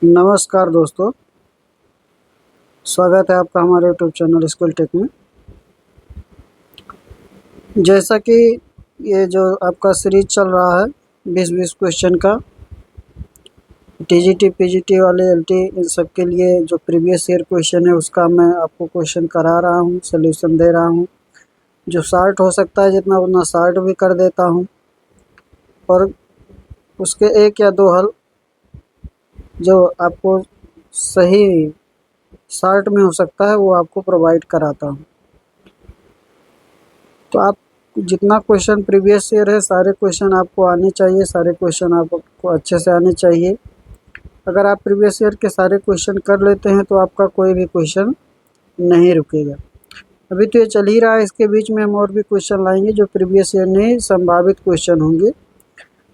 नमस्कार दोस्तों, स्वागत है आपका हमारे यूट्यूब चैनल स्कूल टेक में। जैसा कि ये जो आपका सीरीज चल रहा है 20-20 क्वेश्चन का, टीजीटी पीजीटी वाले एलटी इन सब के लिए जो प्रीवियस ईयर क्वेश्चन है उसका मैं आपको क्वेश्चन करा रहा हूँ, सॉल्यूशन दे रहा हूँ। जो शार्ट हो सकता है जितना उतना शार्ट भी कर देता हूँ, और उसके एक या दो हल जो आपको सही शार्ट में हो सकता है वो आपको प्रोवाइड कराता हूँ। तो आप जितना क्वेश्चन प्रीवियस ईयर है सारे क्वेश्चन आपको आने चाहिए, सारे क्वेश्चन आपको अच्छे से आने चाहिए। अगर आप प्रीवियस ईयर के सारे क्वेश्चन कर लेते हैं तो आपका कोई भी क्वेश्चन नहीं रुकेगा। अभी तो ये चल ही रहा है, इसके बीच में हम और भी क्वेश्चन लाएंगे जो प्रीवियस ईयर नहीं संभावित क्वेश्चन होंगे,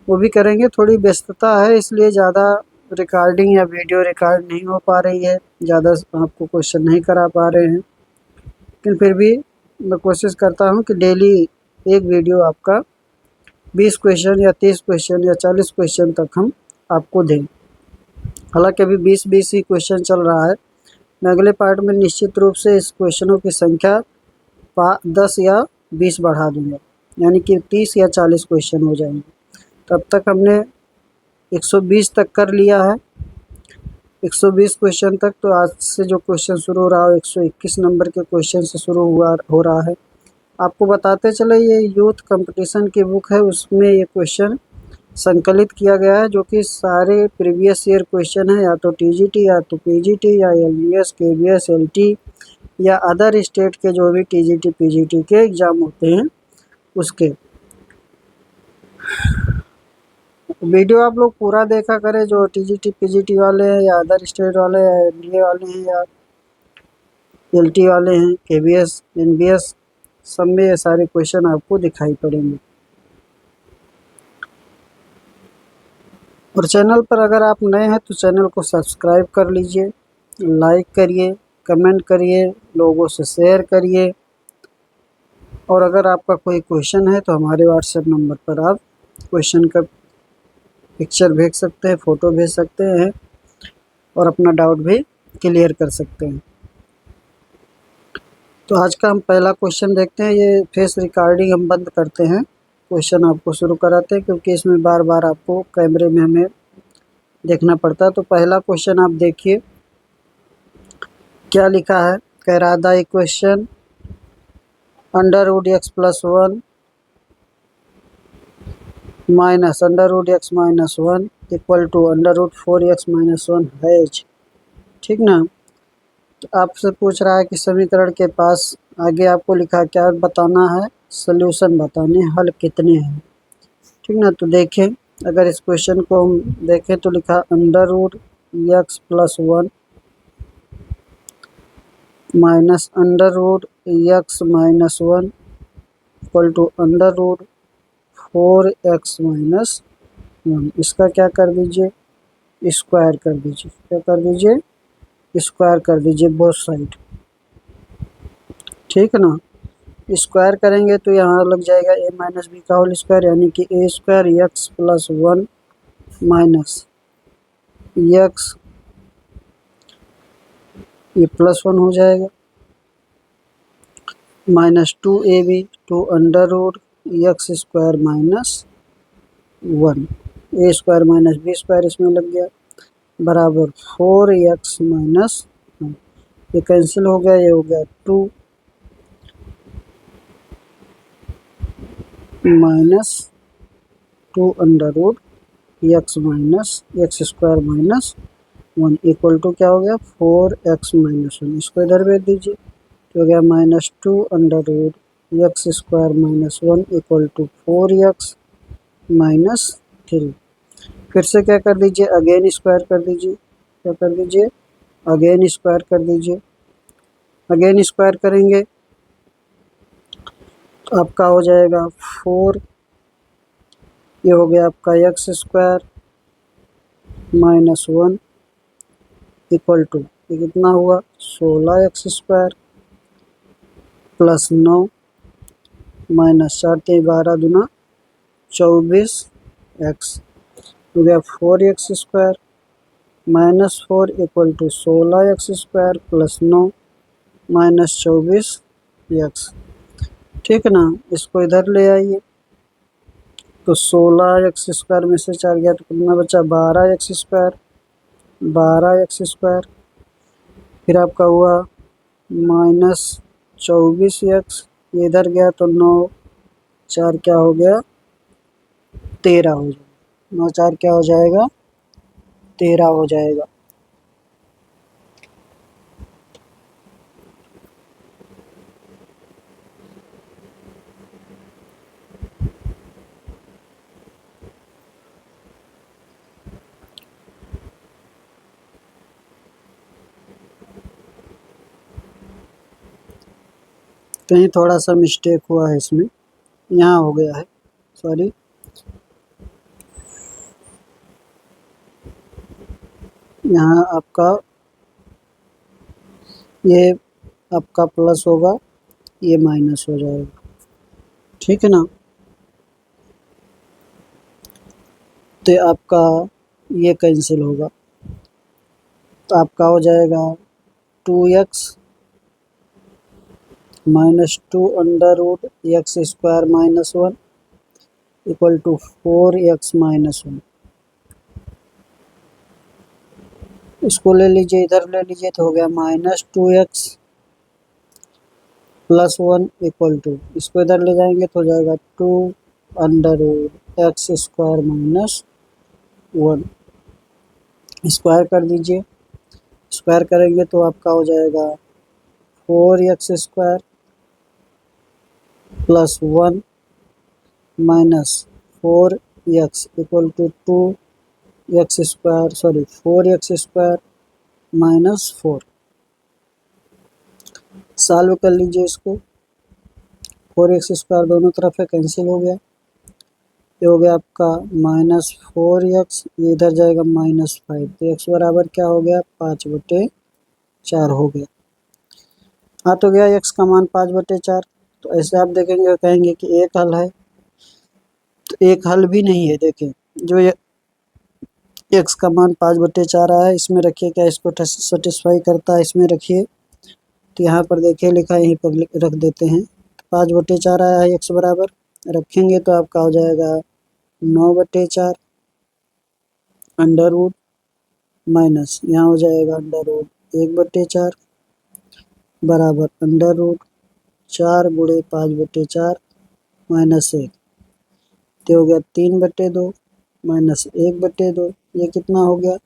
वो भी करेंगे। थोड़ी व्यस्तता है इसलिए ज़्यादा रिकॉर्डिंग या वीडियो रिकॉर्ड नहीं हो पा रही है, ज़्यादा आपको क्वेश्चन नहीं करा पा रहे हैं, लेकिन फिर भी मैं कोशिश करता हूँ कि डेली एक वीडियो आपका 20 क्वेश्चन या 30 क्वेश्चन या 40 क्वेश्चन तक हम आपको दें। हालांकि अभी 20-20 ही क्वेश्चन चल रहा है। मैं अगले पार्ट में निश्चित रूप से इस क्वेश्चनों की संख्या 10 या 20 बढ़ा दूंगा, यानी कि 30 या 40 क्वेश्चन हो जाएंगे। तब तक हमने 120 तक कर लिया है, 120 क्वेश्चन तक। तो आज से जो क्वेश्चन शुरू हो रहा है 121 नंबर के क्वेश्चन से शुरू हो रहा है। आपको बताते चले, ये यूथ कंपटीशन की बुक है, उसमें ये क्वेश्चन संकलित किया गया है, जो कि सारे प्रीवियस ईयर क्वेश्चन है, या तो टीजीटी या तो पीजीटी या एलबीएस केबीएस एलटी या अदर स्टेट के जो भी टीजीटी पीजीटी के एग्ज़ाम होते हैं उसके। वीडियो आप लोग पूरा देखा करें, जो टीजीटी पीजीटी वाले हैं या अदर स्टेट वाले या एनडीए वाले हैं या एलटी वाले हैं, केबीएस एनबीएस, सब में ये सारे क्वेश्चन आपको दिखाई पड़ेंगे। और चैनल पर अगर आप नए हैं तो चैनल को सब्सक्राइब कर लीजिए, लाइक करिए, कमेंट करिए, लोगों से शेयर करिए। और अगर आपका कोई क्वेश्चन है तो हमारे व्हाट्सएप नंबर पर आप क्वेश्चन का पिक्चर भेज सकते हैं, फ़ोटो भेज सकते हैं और अपना डाउट भी क्लियर कर सकते हैं। तो आज का हम पहला क्वेश्चन देखते हैं। ये फेस रिकॉर्डिंग हम बंद करते हैं, क्वेश्चन आपको शुरू कराते हैं, क्योंकि इसमें बार बार आपको कैमरे में हमें देखना पड़ता है। तो पहला क्वेश्चन आप देखिए क्या लिखा है। कह रहा था equation √x+1 minus √x-1 equal to √4x-1 है। ठीक ना। तो आपसे पूछ रहा है कि समीकरण के पास आगे आपको लिखा क्या बताना है, सॉल्यूशन बताने, हल कितने हैं। ठीक ना। तो देखें, अगर इस क्वेश्चन को हम देखें तो लिखा √x+1 minus √x-1 equal to √4x-1। इसका क्या कर दीजिए, स्क्वायर कर दीजिए। क्या कर दीजिए, स्क्वायर कर दीजिए बोथ साइड। ठीक है ना। स्क्वायर करेंगे तो यहाँ लग जाएगा a माइनस बी का होल स्क्वायर, यानी कि a² x+1 माइनस x, ये +1 हो जाएगा, minus 2ab to √x² minus 1, a² minus b² इसमें लग गया, बराबर 4x-1। ये कैंसिल हो गया, ये हो गया 2 minus 2 √x minus x² minus 1 equal to क्या हो गया, 4x-1। इसको इधर भेज दीजिए तो हो गया -2 √x² minus 1 equal to 4x-3। फिर से क्या कर दीजिए, अगेन स्क्वायर कर दीजिए। क्या कर दीजिए, अगेन स्क्वायर कर दीजिए। अगेन स्क्वायर करेंगे तो आपका हो जाएगा 4, ये हो गया आपका x² माइनस 1 इक्वल टू, ये कितना हुआ, 16x² प्लस 9 माइनस 4×3 = 12 × 2 = 24x हो गया 4x² -4 equal to 16x² plus 9 minus 24x। ठीक है ना, इसको इधर ले आइए तो 16x² में से 4 गया तो कितना बचा 12x²। 12x², फिर आपका हुआ -24x, ये इधर गया तो 9 4 क्या हो गया 13 हो जाएगा। 9 4 क्या हो जाएगा 13 हो जाएगा। कहीं थोड़ा सा मिस्टेक हुआ है इसमें, यहाँ हो गया है, सॉरी। यहाँ आपका ये आपका प्लस होगा, ये माइनस हो जाएगा। ठीक है ना, तो आपका ये कैंसिल होगा, तो आपका हो जाएगा 2x -2 under root x² -1 equal to 4x -1। इसको ले लीजिए, इधर ले लीजिए तो हो गया -2x प्लस 1 इक्वल टू, इसको इधर ले जाएंगे तो हो जाएगा 2 अंडर रूट x² -1। स्क्वायर कर दीजिए, स्क्वायर करेंगे तो आपका हो जाएगा 4x² plus 1 minus 4x equal to 2x², sorry 4x² -4। Solve कर लीजिए इसको, 4x² दोनों तरफ है, कैंसिल हो गया। ये हो गया आपका -4x, ये इधर जाएगा -5, तो x बराबर क्या हो गया 5/4 हो गया। हाँ तो गया x का मान 5/4। तो ऐसे आप देखेंगे कहेंगे कि एक हल है, तो एक हल भी नहीं है। देखें जो ये x का मान 5/4 आया है, इसमें रखिए, क्या इसको सेटिस्फाई करता है, इसमें रखिए। तो यहाँ पर देखिए लिखा है, यहीं पर रख देते हैं। 5/4 आया है x बराबर, रखेंगे तो आपका हो जाएगा 9/4 अंडर रूट माइनस, यहाँ हो जाएगा अंडर रूट 1/4 बराबर अंडर रूट 4 गुणे 5/4 -1, तो हो गया 3/2 माइनस 1/2। ये कितना हो गया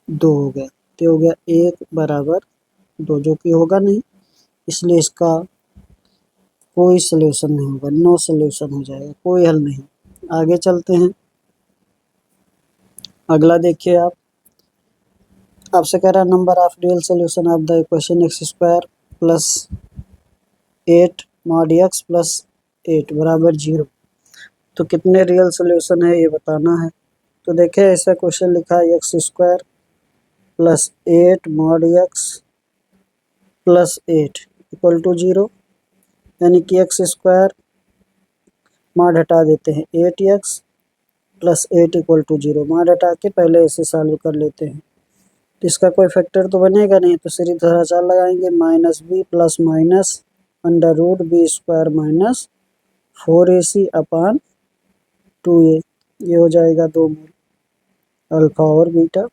2 हो गया, तो हो गया 1 बराबर 2, जो कि होगा नहीं, इसलिए इसका कोई सलूशन नहीं होगा, नो सलूशन हो जाएगा, कोई हल नहीं। आगे चलते हैं, अगला देखिए आप। आपसे कह रहा है number of real solution of the equation x² plus 8 mod x plus 8 बराबर 0। तो कितने रियल सोल्यूशन है ये बताना है। तो देखिए ऐसा क्वेश्चन लिखा है x² plus 8 mod x plus 8 equal to 0, यानी कि x² मॉड हटा देते हैं 8x plus 8 equal to 0, mod हटा के पहले इसे सॉल्व कर लेते हैं। तो इसका कोई फैक्टर तो बनेगा नहीं, तो सीधे लगाएंगे -b plus minus under root b² minus 4ac upon 2a, ये हो जाएगा 2 मूल अल्फा और बीटा।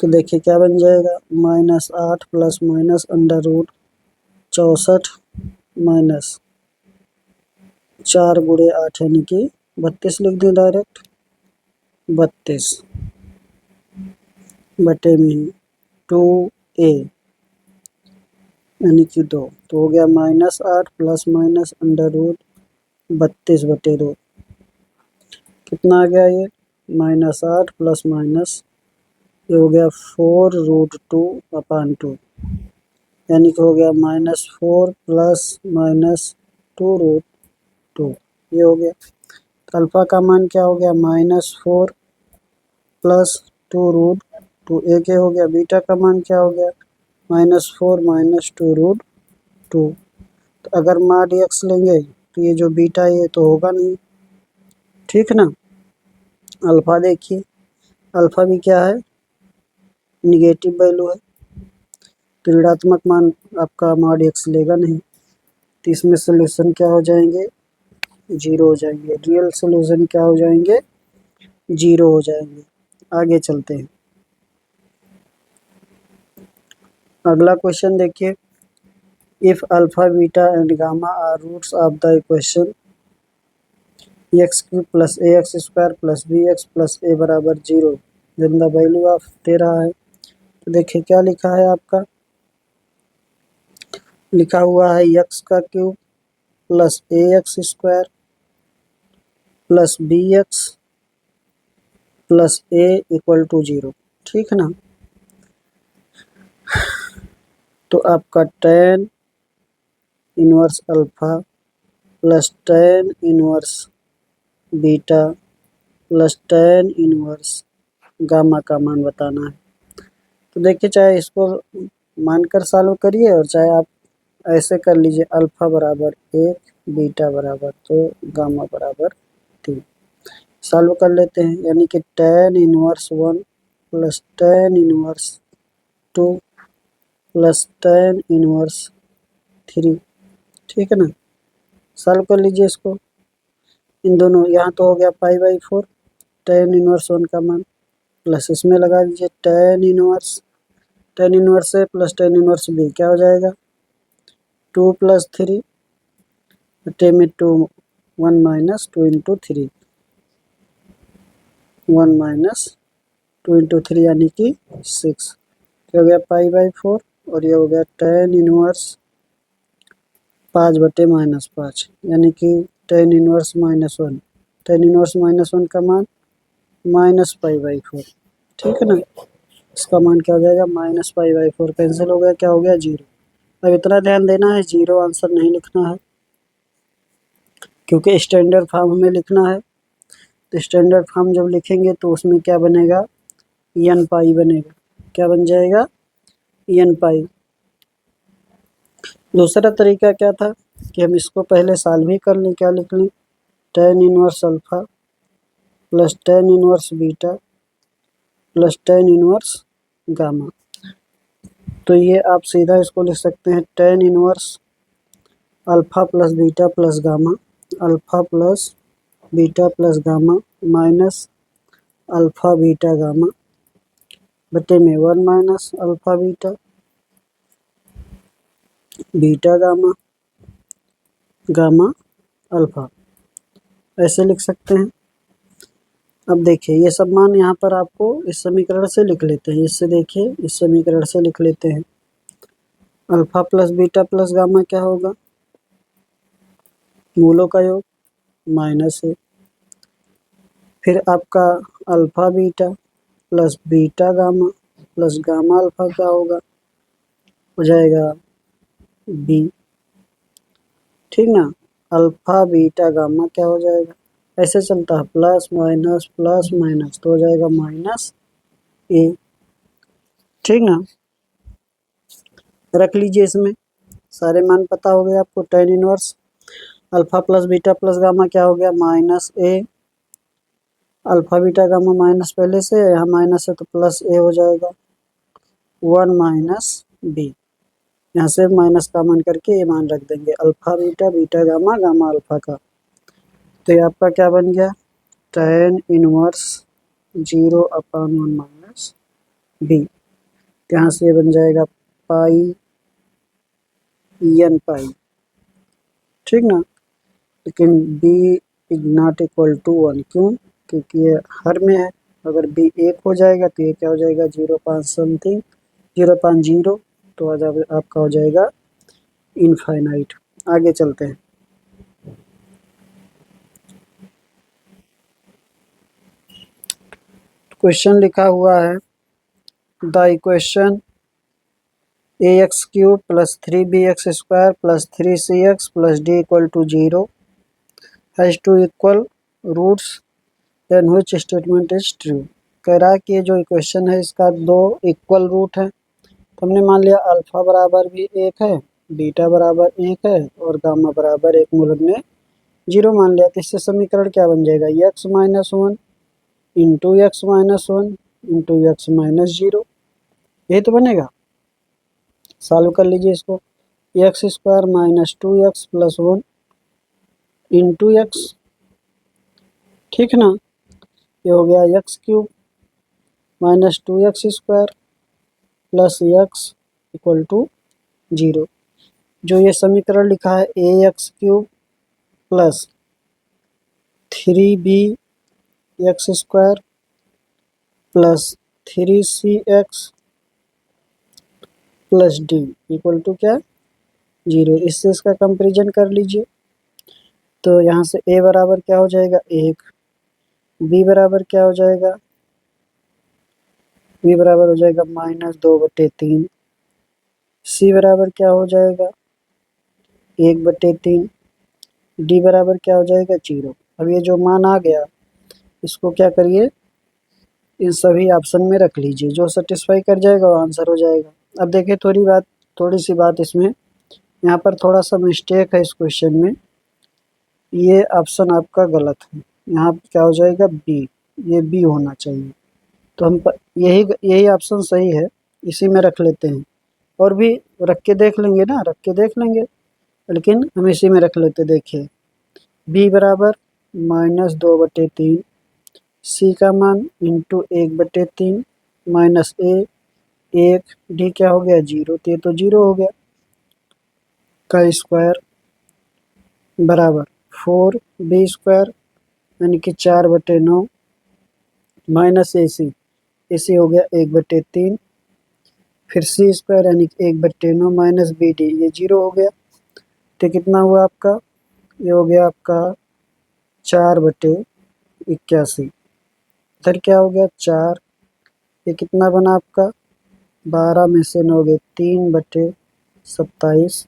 तो देखिए क्या बन जाएगा -8 plus minus under root 64 minus 4 गुणे 8 यानी कि 32 लिख दें डायरेक्ट, 32 बटे में 2a यानी कि 2, तो हो गया -8 प्लस माइनस अंडर रूट 32/2। कितना आ गया ये -8 प्लस माइनस, ये हो गया 4√2 अपान 2, यानी कि हो गया -4 प्लस माइनस 2√2, ये हो गया। तो अल्फ़ा का मान क्या हो गया -4 प्लस 2√2, एक ये हो गया। बीटा का मान क्या हो गया -4 माइनस 2√2। तो अगर मॉड x लेंगे तो ये जो बीटा ये तो होगा नहीं, ठीक ना। अल्फ़ा देखिए अल्फ़ा भी क्या है, निगेटिव वैल्यू है, तो ऋणात्मक मान आपका मॉड x लेगा नहीं, तो इसमें सोल्यूशन क्या हो जाएंगे, 0 हो जाएंगे। रियल सोल्यूशन क्या हो जाएंगे, 0 हो जाएंगे। आगे चलते हैं, अगला क्वेश्चन देखिए। If alpha beta and gamma are roots of the equation x cube plus A x square plus B x plus A बराबर 0 देन द वैल्यू ऑफ दे रहा है। तो देखिए क्या लिखा है आपका, लिखा हुआ है एक्स का cube plus A x square plus B x plus a equal to 0, ठीक है ना। तो आपका tan inverse alpha plus tan inverse beta plus tan inverse gamma का मान बताना है। तो देखिए चाहे इसको मानकर सॉल्व करिए और चाहे आप ऐसे कर लीजिए, अल्फा बराबर 1 बीटा बराबर 2 गामा बराबर 3। सॉल्व कर लेते हैं, यानी कि tan inverse 1 plus tan inverse 2 plus tan inverse 3, ठीक है ना। सॉल्व कर लीजिए इसको, इन दोनों, यहाँ तो हो गया π/4 tan इनवर्स 1 का मान, प्लस इसमें लगा दीजिए tan इनवर्स ए प्लस tan इनवर्स बी, क्या हो जाएगा 2 प्लस 3 में 2 1 माइनस 2 इंटू 3 1 माइनस 2 इंटू 3 यानी कि 6, क्या हो गया π/4 और ये हो गया tan इनवर्स 5/-5 यानी कि tan इनवर्स -1, tan इनवर्स -1 का मान -π/4, ठीक है ना। इसका मान क्या हो जाएगा -π/4, कैंसिल हो गया, क्या हो गया 0। अब इतना ध्यान देना है 0 आंसर नहीं लिखना है, क्योंकि स्टैंडर्ड फॉर्म हमें लिखना है। तो स्टैंडर्ड फॉर्म जब लिखेंगे तो उसमें क्या बनेगा, n पाई बनेगा, क्या बन जाएगा n पाई। दूसरा तरीका क्या था कि हम इसको पहले सॉल्व ही कर लें, क्या लिख लें, tan inverse alpha plus tan inverse beta plus tan inverse gamma. तो ये आप सीधा इसको लिख सकते हैं tan inverse alpha plus beta plus gamma, alpha plus beta plus gamma minus alpha beta gamma बटे में 1 minus alpha beta beta gamma gamma alpha, ऐसे लिख सकते हैं। अब देखिए ये सब मान यहाँ पर आपको इस समीकरण से लिख लेते हैं, इससे देखिए इस समीकरण से लिख लेते हैं। Alpha plus beta plus gamma क्या होगा, मूलों का योग माइनस है, फिर आपका alpha beta plus beta gamma plus gamma alpha क्या होगा, हो जाएगा बी, ठीक ना। अल्फा बीटा गामा क्या हो जाएगा, ऐसे चलता है प्लस माइनस तो हो जाएगा माइनस ए, ठीक ना। रख लीजिए, इसमें सारे मान पता हो गए आपको। tan inverse alpha plus beta plus gamma क्या हो गया माइनस ए, अल्फा बीटा गामा माइनस पहले से, यहाँ माइनस है तो प्लस ए हो जाएगा 1 माइनस बी, यहाँ से माइनस का मान करके ये मान रख देंगे, alpha beta beta gamma gamma alpha का। तो ये आपका क्या बन गया, tan इनवर्स 0/1 माइनस बी, यहाँ से ये बन जाएगा पाई n पाई, ठीक ना। लेकिन b is not equal to 1, क्यों, क्योंकि ये हर में है। अगर b 1 हो जाएगा तो ये क्या हो जाएगा 0.5 समथिंग 0.0, तो आज आपका हो जाएगा इनफाइनाइट। आगे चलते हैं, क्वेश्चन लिखा हुआ है the equation ax³ plus 3bx square plus 3cx plus d equal to 0 has two equal roots then which statement is true. कह रहा है कि ये जो इक्वेशन है इसका 2 इक्वल रूट है। तो हमने मान लिया अल्फा बराबर भी 1 है, बीटा बराबर 1 है और गामा बराबर 1 मूलक में 0 मान लिया। तो इससे समीकरण क्या बन जाएगा, x-1 into X minus one into X minus zero, यही तो बनेगा। सॉल्व कर लीजिए इसको। X square minus two X plus one into X, ठीक ना। ये हो गया X cube minus two X square plus X equal to zero. जो ये समीकरण लिखा है A X cube plus three B x square plus three C x plus D equal to क्या, जीरो। इससे इसका कंपेरिजन कर लीजिए। तो यहाँ से ए बराबर क्या हो जाएगा, एक। बी बराबर क्या हो जाएगा, बी बराबर हो जाएगा माइनस दो बटे तीन। सी बराबर क्या हो जाएगा, एक बटे तीन। डी बराबर क्या हो जाएगा, जीरो। अब ये जो मान आ गया इसको क्या करिए, इन सभी ऑप्शन में रख लीजिए, जो सेटिस्फाई कर जाएगा वो आंसर हो जाएगा। अब देखिए थोड़ी सी बात इसमें, यहाँ पर थोड़ा सा मिस्टेक है इस क्वेश्चन में। ये ऑप्शन आपका गलत है, यहाँ पर क्या हो जाएगा बी, ये बी होना चाहिए। तो हम यही यही ऑप्शन सही है, इसी में रख लेते हैं। और भी रख के देख लेंगे ना, रख के देख लेंगे, लेकिन हम इसी में रख लेते। देखिए बी बराबर माइनस दो बटे तीन, सी का मान इंटू एक बटे तीन माइनस ए एक, डी क्या हो गया जीरो, तो ये तो जीरो हो गया। का स्क्वायर बराबर फोर बी स्क्वायर यानी कि चार बटे नौ माइनस ए सी हो गया एक बटे तीन, फिर सी स्क्वायर यानी कि एक बटे नौ माइनस बी डी, ये जीरो हो गया। तो कितना हुआ आपका, ये हो गया आपका चार बटे इक्यासी। इधर क्या हो गया चार, ये कितना बना आपका, 12 में से 9 गए 3 बटे 27,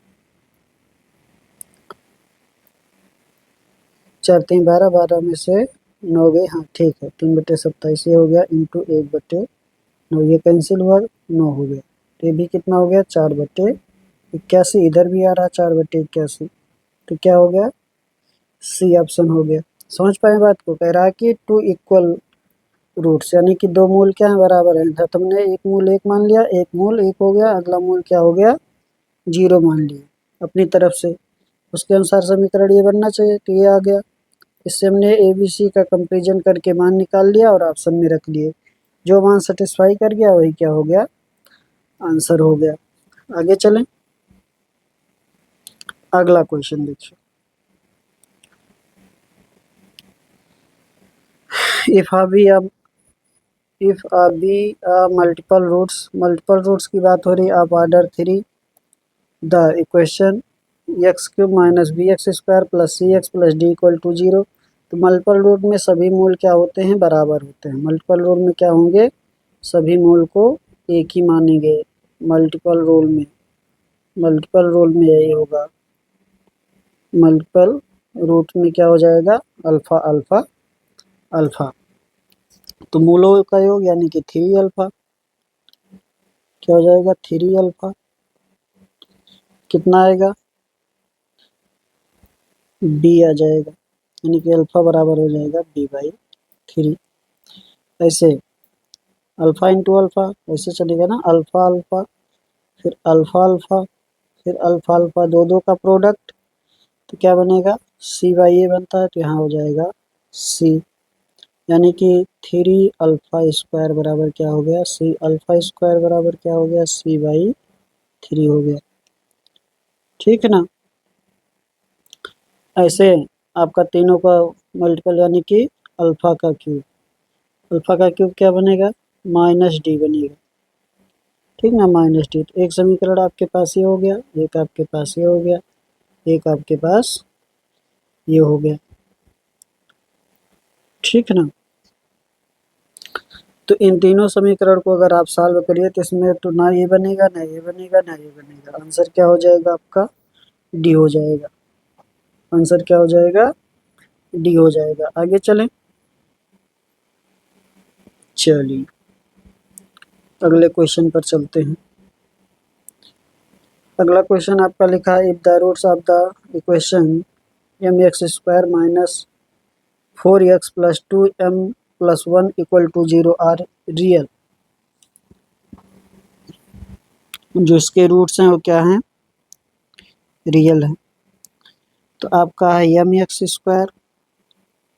4 3 12, 12 में से 9 गए, हाँ ठीक है 3 बटे 27, ये हो गया इंटू 1 बटे 9, ये कैंसिल हुआ 9 हो गया। तो ये भी कितना हो गया 4 बटे 81, इधर भी आ रहा 4 बटे 81, तो क्या हो गया सी ऑप्शन हो गया। समझ पाए बात को, कह रहा है कि टू इक्वल रूट्स यानी कि दो मूल क्या है बराबर है। तो तुमने एक मूल एक मान लिया, एक मूल एक हो गया, अगला मूल क्या हो गया जीरो मान लिया अपनी तरफ से, उसके अनुसार समीकरण ये बनना चाहिए, तो ये आ गया। इससे हमने ए बी सी का कंपेरिजन करके मान निकाल लिया और ऑप्शन में रख लिए, जो मान सेटिस्फाई कर गया वही क्या हो गया आंसर हो गया। आगे चलें, अगला क्वेश्चन देखिए। If a b multiple roots की बात हो रही है, आप order three the equation x cube minus b x square plus c x plus D equal to zero. तो मल्टीपल रूट में सभी मूल क्या होते हैं बराबर होते हैं। मल्टीपल रूट में क्या होंगे, सभी मूल को एक ही मानेंगे। मल्टीपल रूल में यही होगा, मल्टीपल रूट में क्या हो जाएगा अल्फा अल्फा अल्फा। तो मूलों का योग यानी कि थ्री अल्फा, क्या हो जाएगा थ्री अल्फा, कितना आएगा बी आ जाएगा, यानी कि अल्फा बराबर हो जाएगा बी बाई थ्री। ऐसे अल्फा इंटू अल्फा ऐसे चलेगा ना, अल्फा अल्फा फिर अल्फा अल्फा फिर अल्फा अल्फा, दो दो का प्रोडक्ट, तो क्या बनेगा सी बाई ए बनता है, तो यहाँ हो जाएगा सी, यानी कि थ्री अल्फा स्क्वायर बराबर क्या हो गया सी अल्फा स्क्वायर बराबर क्या हो गया सी बाई थ्री हो गया, ठीक है ना। ऐसे आपका तीनों का मल्टीपल यानी कि अल्फा का क्यूब, अल्फा का क्यूब क्या बनेगा माइनस डी बनेगा, ठीक ना माइनस डी। तो एक समीकरण आपके पास ये हो गया, एक आपके पास ये हो गया, एक आपके पास ये हो गया, ठीक है ना। तो इन तीनों समीकरण को अगर आप सॉल्व करिए तो इसमें तो ना ये बनेगा ना ये बनेगा ना ये बनेगा, आंसर क्या हो जाएगा आपका डी हो जाएगा, आंसर क्या हो जाएगा डी हो जाएगा। आगे चलें, चलिए अगले क्वेश्चन पर चलते हैं। अगला क्वेश्चन आपका लिखा है if the roots of the equation m x square minus four x plus two M plus 1 equal to 0 are real. जो इसके रूट्स हैं वो क्या हैं, रियल है। तो आपका है m x square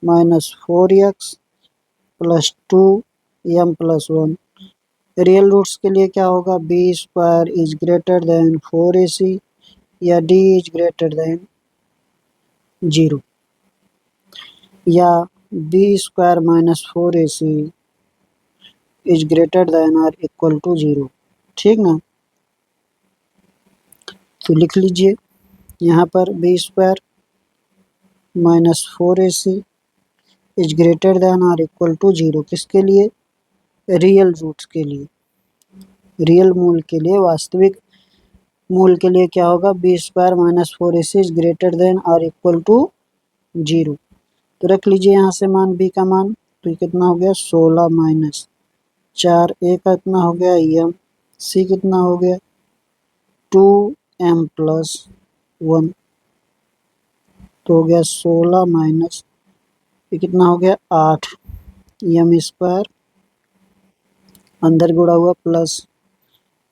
minus 4x plus 2m+1। Real roots के लिए क्या होगा, b square is greater than 4ac या d इज ग्रेटर देन 0 या b square minus 4ac is greater than और इक्वल टू 0। ठीक ना, तो लिख लीजिए यहाँ पर b square minus 4ac is greater than और इक्वल टू 0 किसके लिए, रियल रूट्स के लिए, रियल मूल के लिए, वास्तविक मूल के लिए क्या होगा, b square minus 4ac is greater than और इक्वल टू 0। तो रख लीजिए यहाँ से मान बी का मान, तो ये कितना हो गया 16 माइनस 4, ए का कितना हो गया एम, सी कितना हो गया 2m+1, तो हो गया 16 माइनस ये कितना हो गया 8 एम स्क्वायर अंदर गुड़ा हुआ प्लस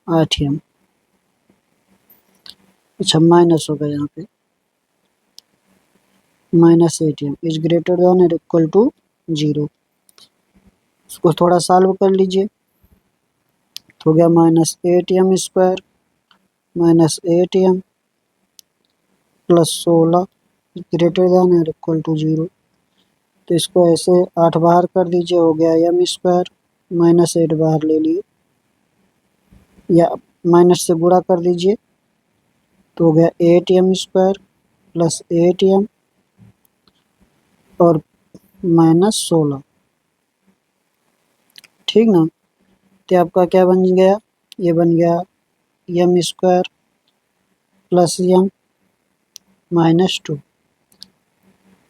8m, अच्छा माइनस होगा यहाँ पे minus 8m is greater than और इक्वल टू 0। इसको थोड़ा सॉल्व कर लीजिए, तो हो गया minus 8m square minus 8m plus 16 greater than और इक्वल टू 0। तो इसको ऐसे 8 बाहर कर दीजिए, हो गया एम स्क्वायर माइनस 8 बाहर ले लिए या माइनस से गुणा कर दीजिए, तो हो गया 8m स्क्वायर प्लस 8m और माइनस 16। ठीक ना, तो आपका क्या बन गया, ये बन गया m square plus m minus 2,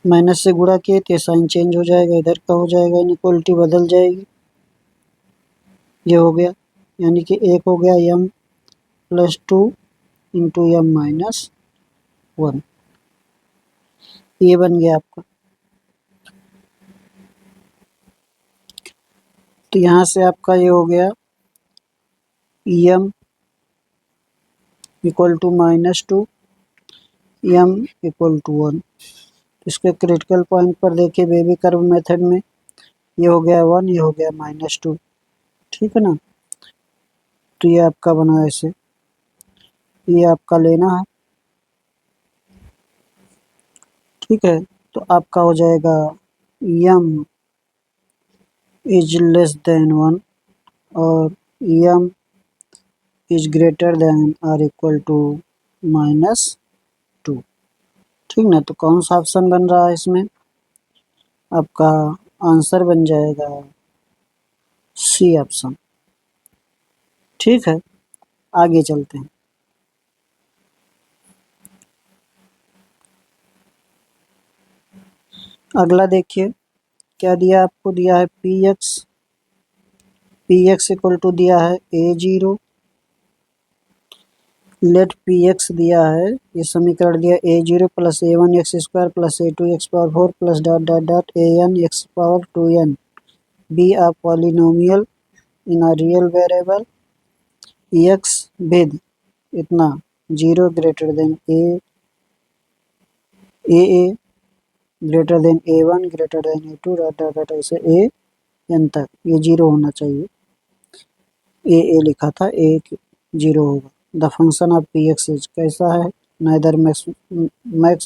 minus से गुणा किए तो साइन चेंज हो जाएगा, इधर का हो जाएगा, इनइक्वलिटी बदल जाएगी, ये हो गया, यानी कि एक हो गया m plus 2 into m minus 1, ये बन गया आपका। तो यहाँ से आपका ये हो गया m equal to minus 2 m equal to 1। इसके क्रिटिकल पॉइंट पर देखिए बेबी कर्व मेथड में ये हो गया 1, ये हो गया माइनस 2। ठीक है ना, तो ये आपका बना ऐसे, ये आपका लेना है। ठीक है, तो आपका हो जाएगा एम इज लेस देन 1 और एम इज ग्रेटर देन और इक्वल टू माइनस 2। ठीक ना, तो कौन सा ऑप्शन बन रहा है इसमें, आपका आंसर बन जाएगा सी ऑप्शन। ठीक है, आगे चलते हैं। अगला देखिए क्या दिया, आपको दिया है पी एक्स इक्वल टू दिया है a0, लेट पी एक्स दिया है, ये समीकरण दिया a0 plus a1 X square plus a2 X power 4 plus dot dot dot an X power 2n be a polynomial in a real variable X with इतना 0 greater than A greater than a1 greater than a2 dot dot dot ऐसे an तक, ये 0 होना चाहिए, ए लिखा था, ए 0 होगा। The function of P x is कैसा है, neither max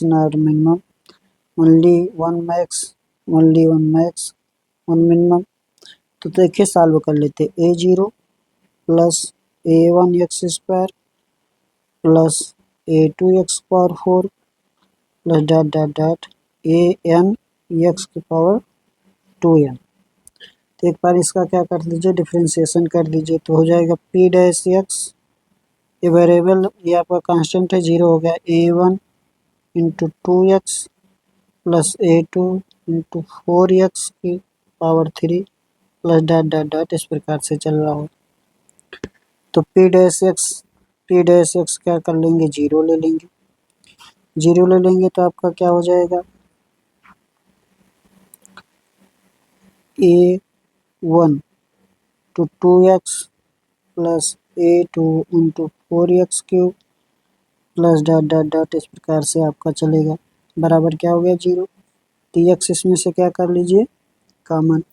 not minimum, only one max, only one max, one minimum. तो देखिए सॉल्व कर लेते, a0 plus a1 X square plus a2 X power 4 plus dot dot dot an x की power 2n। तो एक बार इसका क्या कर दीजिए, डिफ्रेंशिएशन कर दीजिए, तो हो जाएगा p डैश एक्स, ये वेरिएबल ये आपका कांस्टेंट है 0 हो गया a1 into 2x plus a2 into 4x की power 3 plus dot dot dot इस प्रकार से चल रहा है। तो p डैश एक्स क्या कर लेंगे, 0 ले लेंगे, 0 ले लेंगे तो आपका क्या हो जाएगा, A1 to 2x plus A2 into 4x³ plus dot dot dot, इस प्रकार से आपका चलेगा। बराबर क्या हो गया 0। तो x इसमें से क्या कर लीजिए कॉमन,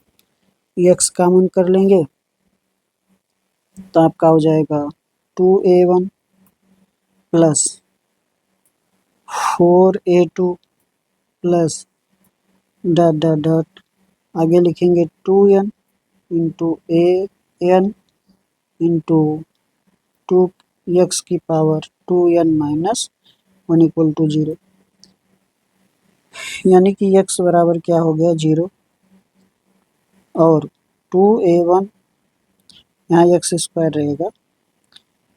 x कॉमन कर लेंगे तो आपका हो जाएगा 2A1 plus 4A2 plus dot dot dot, आगे लिखेंगे 2n into an into 2x की power 2n minus 1 equal to 0, यानी कि x बराबर क्या हो गया 0 और 2A1 यहाँ x² रहेगा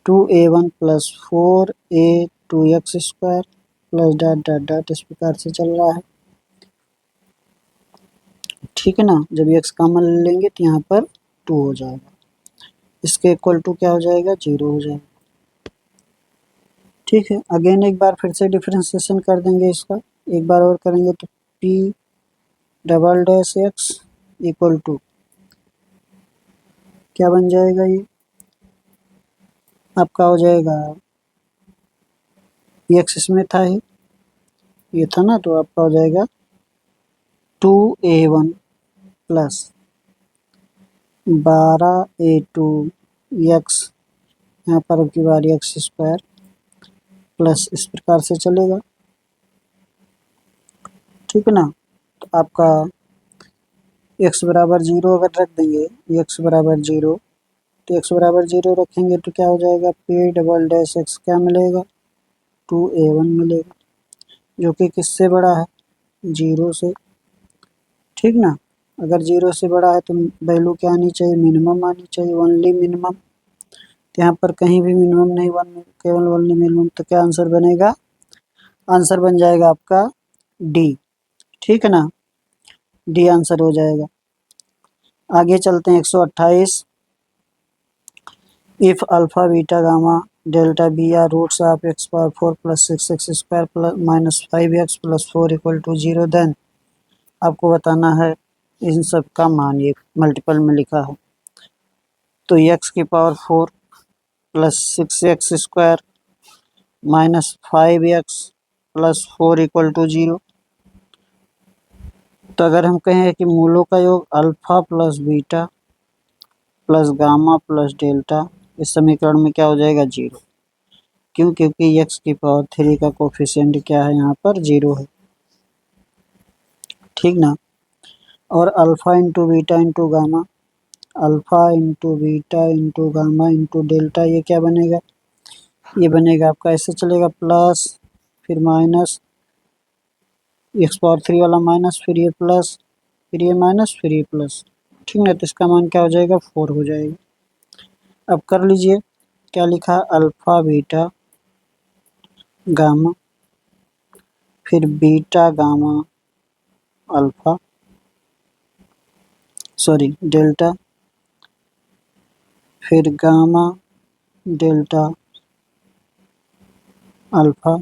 2A1 plus 4A2x² plus dot dot dot, इस प्रकार से चल रहा है। ठीक है ना, जब x कॉमन ले लेंगे तो यहाँ पर 2 हो जाएगा, इसके इक्वल टू क्या हो जाएगा 0 हो जाएगा। ठीक है, अगेन एक बार फिर से डिफरेंशिएशन कर देंगे इसका, एक बार और करेंगे तो p double dash x equal to क्या बन जाएगा, ये आपका हो जाएगा x इसमें था ही, ये था ना, तो आपका हो जाएगा 2A1 प्लस 12A2 x, यहाँ पर अब की बारी x² प्लस, इस प्रकार से चलेगा। ठीक है ना, तो आपका x बराबर 0 अगर रख देंगे, x बराबर 0, तो x बराबर 0 रखेंगे तो क्या हो जाएगा p डबल डैश x क्या मिलेगा 2A1 मिलेगा, जो कि किससे बड़ा है 0 से। ठीक ना, अगर 0 से बड़ा है तो वैल्यू क्या आनी चाहिए मिनिमम आनी चाहिए, ओनली मिनिमम। तो यहाँ पर कहीं भी मिनिमम नहीं, केवल ओनली मिनिमम, तो क्या आंसर बनेगा, आंसर बन जाएगा आपका डी। ठीक है ना, डी आंसर हो जाएगा। आगे चलते हैं 128, if alpha beta gamma delta be are roots of x power 4 plus 6x² plus minus 5x plus 4 equal to 0, then आपको बताना है इन सब का मान, ये मल्टीपल में लिखा है। तो x की power 4 plus 6x² minus 5x plus 4 equal to 0। तो अगर हम कहें कि मूलों का योग alpha plus beta plus gamma plus delta, इस समीकरण में क्या हो जाएगा 0, क्यों, क्योंकि x की पावर 3 का कोफिशिएंट क्या है यहाँ पर 0 है। ठीक ना, और alpha into beta into gamma, alpha into beta into gamma into delta, ये क्या बनेगा, ये बनेगा आपका ऐसे चलेगा प्लस फिर माइनस, x पावर 3 वाला माइनस, फिर ये प्लस, फिर ये माइनस, फिर ये प्लस। ठीक ना, तो इसका मान क्या हो जाएगा 4 हो जाएगा। अब कर लीजिए, क्या लिखा अल्फा बीटा गामा, फिर beta gamma alpha, sorry delta, फिर गामा डेल्टा अल्फा,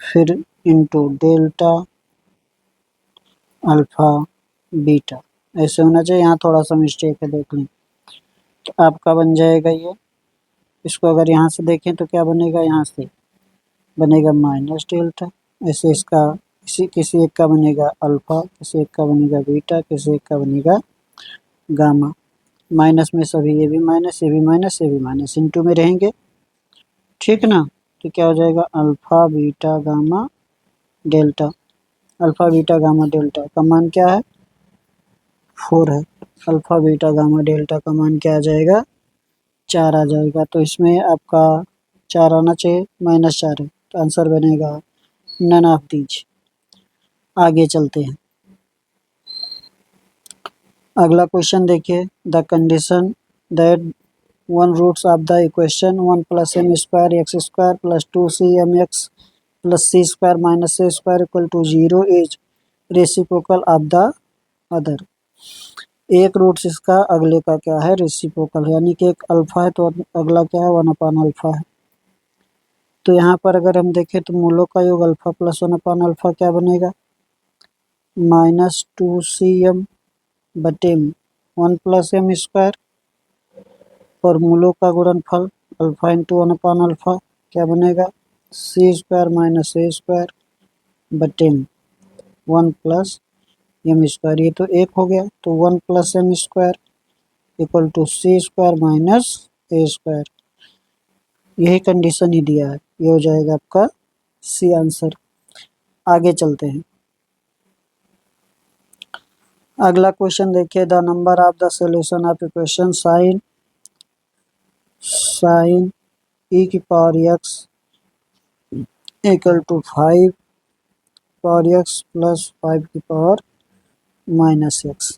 फिर इंटू डेल्टा अल्फा बीटा, ऐसे होना चाहिए। यहाँ थोड़ा सा मिस्टेक है, देख लें। तो आपका बन जाएगा ये, इसको अगर यहाँ से देखें तो क्या बनेगा, यहाँ से बनेगा माइनस डेल्टा, ऐसे इसका किसी एक का बनेगा अल्फा, किसी एक का बनेगा बीटा, किसी एक का बनेगा गामा। माइनस में सभी, ये भी माइनस, ये भी माइनस, ये भी माइनस, इंटू में रहेंगे। ठीक ना, तो क्या हो जाएगा alpha beta gamma delta, alpha beta gamma delta का मान क्या है 4 है, अल्फा बीटा गामा डेल्टा का मान क्या आ जाएगा 4 आ जाएगा। तो इसमें आपका 4 आना चाहिए, -4 है, तो आंसर बनेगा नन ऑफ दीज। आगे चलते हैं, अगला क्वेश्चन देखिए, the condition that one roots of the equation 1 plus m square x² plus 2cmx plus c² minus c² equal to 0 is reciprocal of the other. एक रूट्स इसका अगले का क्या है रेसिप्रोकल, यानी कि एक अल्फा है तो अगला क्या है 1 अल्फा है। तो यहाँ पर अगर हम देखें तो मूलों का योग अल्फा प्लस 1 अल्फा क्या बनेगा -2cm बटे में 1 प्लस एम स्क्वायर और मूलों का गुणनफल अल्फा इंटू 1 अल्फा क्या बनेगा सी स्क्वायर माइनस ए स्क्वायर बटे में 1 प्लस एम स्क्वायर। ये तो एक हो गया, तो 1 plus m square equal to c square minus a square. यही कंडीशन ही दिया है, ये हो जाएगा आपका सी आंसर। आगे चलते हैं। अगला क्वेश्चन देखिए, the number of the solution of equation sine E की power X equal to 5 power X plus 5 की पावर माइनस एक्स।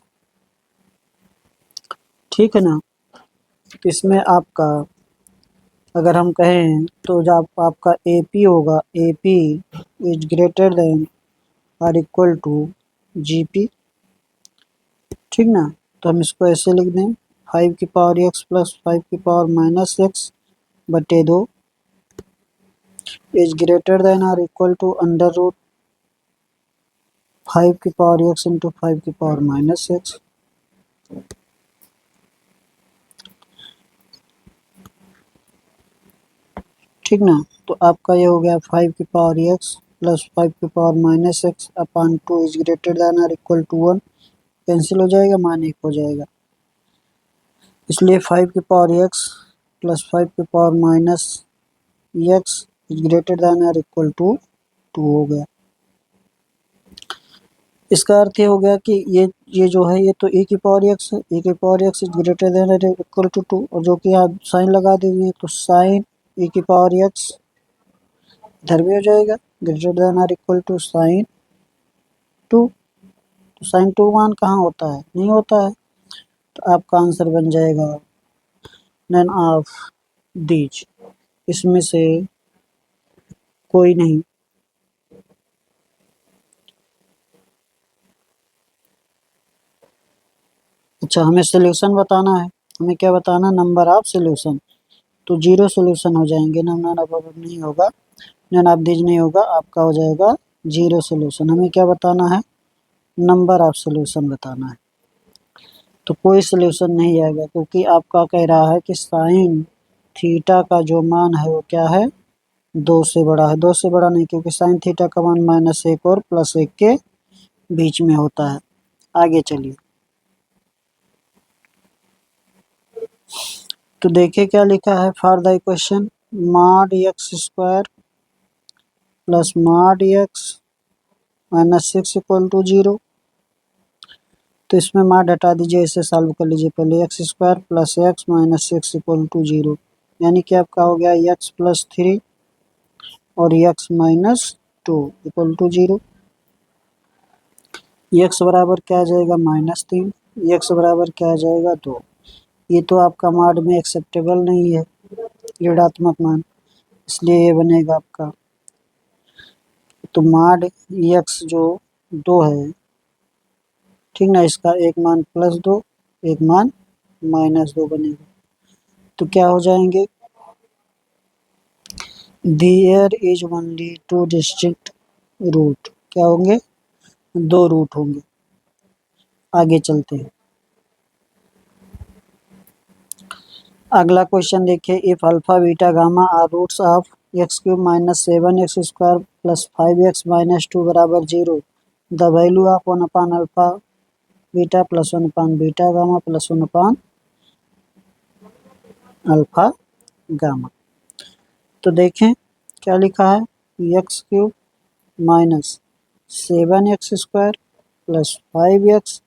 ठीक है ना। इसमें आपका अगर हम कहें तो जब आपका ए पी होगा, A P is greater than और इक्वल टू जी पी। ठीक ना, तो हम इसको ऐसे लिख दें 5 की पावर एक्स प्लस 5 की पावर माइनस एक्स बटे 2 इज ग्रेटर देन और इक्वल टू अंडर रूट 5 की पावर एक्स इंटू 5 की पावर माइनस एक्स। ठीक ना, तो आपका ये हो गया 5 की पावर एक्स प्लस 5 की power minus x upon 2 is greater than और इक्वल टू 1 कैंसिल हो जाएगा, मान 1 हो जाएगा। इसलिए 5 की पावर एक्स प्लस 5 की power minus x is greater than और इक्वल टू 2 हो गया। इसका अर्थ ये हो गया कि ये जो है ये तो ए की पावर एक्स है, ए की power x is greater than और इक्वल टू 2, और जो कि आप साइन लगा देंगे तो साइन ए की पावर एक्स इधर भी हो जाएगा ग्रेटर देन और इक्वल टू साइन 2। तो साइन 2 मान कहाँ होता है, नहीं होता है, तो आपका आंसर बन जाएगा नन ऑफ दीज, इसमें से कोई नहीं। अच्छा, हमें सोल्यूशन बताना है, हमें क्या बताना, नंबर ऑफ सोल्यूशन। तो 0 सोल्यूशन हो जाएंगे ना, नन ऑफ नहीं होगा, नन ऑफ दीज नहीं होगा, आपका हो जाएगा 0 सोल्यूशन। हमें क्या बताना है, नंबर ऑफ सोल्यूशन बताना है। तो कोई सोल्यूशन नहीं आएगा क्योंकि आपका कह रहा है कि साइन थीटा का जो मान है वो क्या है, 2 से बड़ा है। 2 से बड़ा नहीं, क्योंकि साइन थीटा का मान -1 और +1 के बीच में होता है। आगे चलिए, तो देखिए क्या लिखा है, for the equation mod x square plus mod x minus 6 equal to 0। तो इसमें मॉड हटा दीजिए, इसे सॉल्व कर लीजिए पहले। X square plus x minus 6 equal to 0, यानी कि आपका हो गया एक्स प्लस 3 और x minus 2 equal to 0। X बराबर क्या आ जाएगा, -3, एक्स बराबर क्या आ जाएगा 2। ये तो आपका मॉड में एक्सेप्टेबल नहीं है ऋणात्मक मान, इसलिए ये बनेगा आपका, तो मॉड एक्स जो 2 है, ठीक ना, इसका एक मान +2 एक मान -2 बनेगा। तो क्या हो जाएंगे, there is only 2 distinct root, क्या होंगे, 2 रूट होंगे। आगे चलते हैं। अगला क्वेश्चन देखिए, if alpha beta gamma are roots of x³ minus 7x square plus 5x minus 2 बराबर 0, the value of 1 upon alpha beta plus 1 upon beta gamma plus 1 upon alpha gamma. तो देखें क्या लिखा है, x³ minus 7x square plus 5x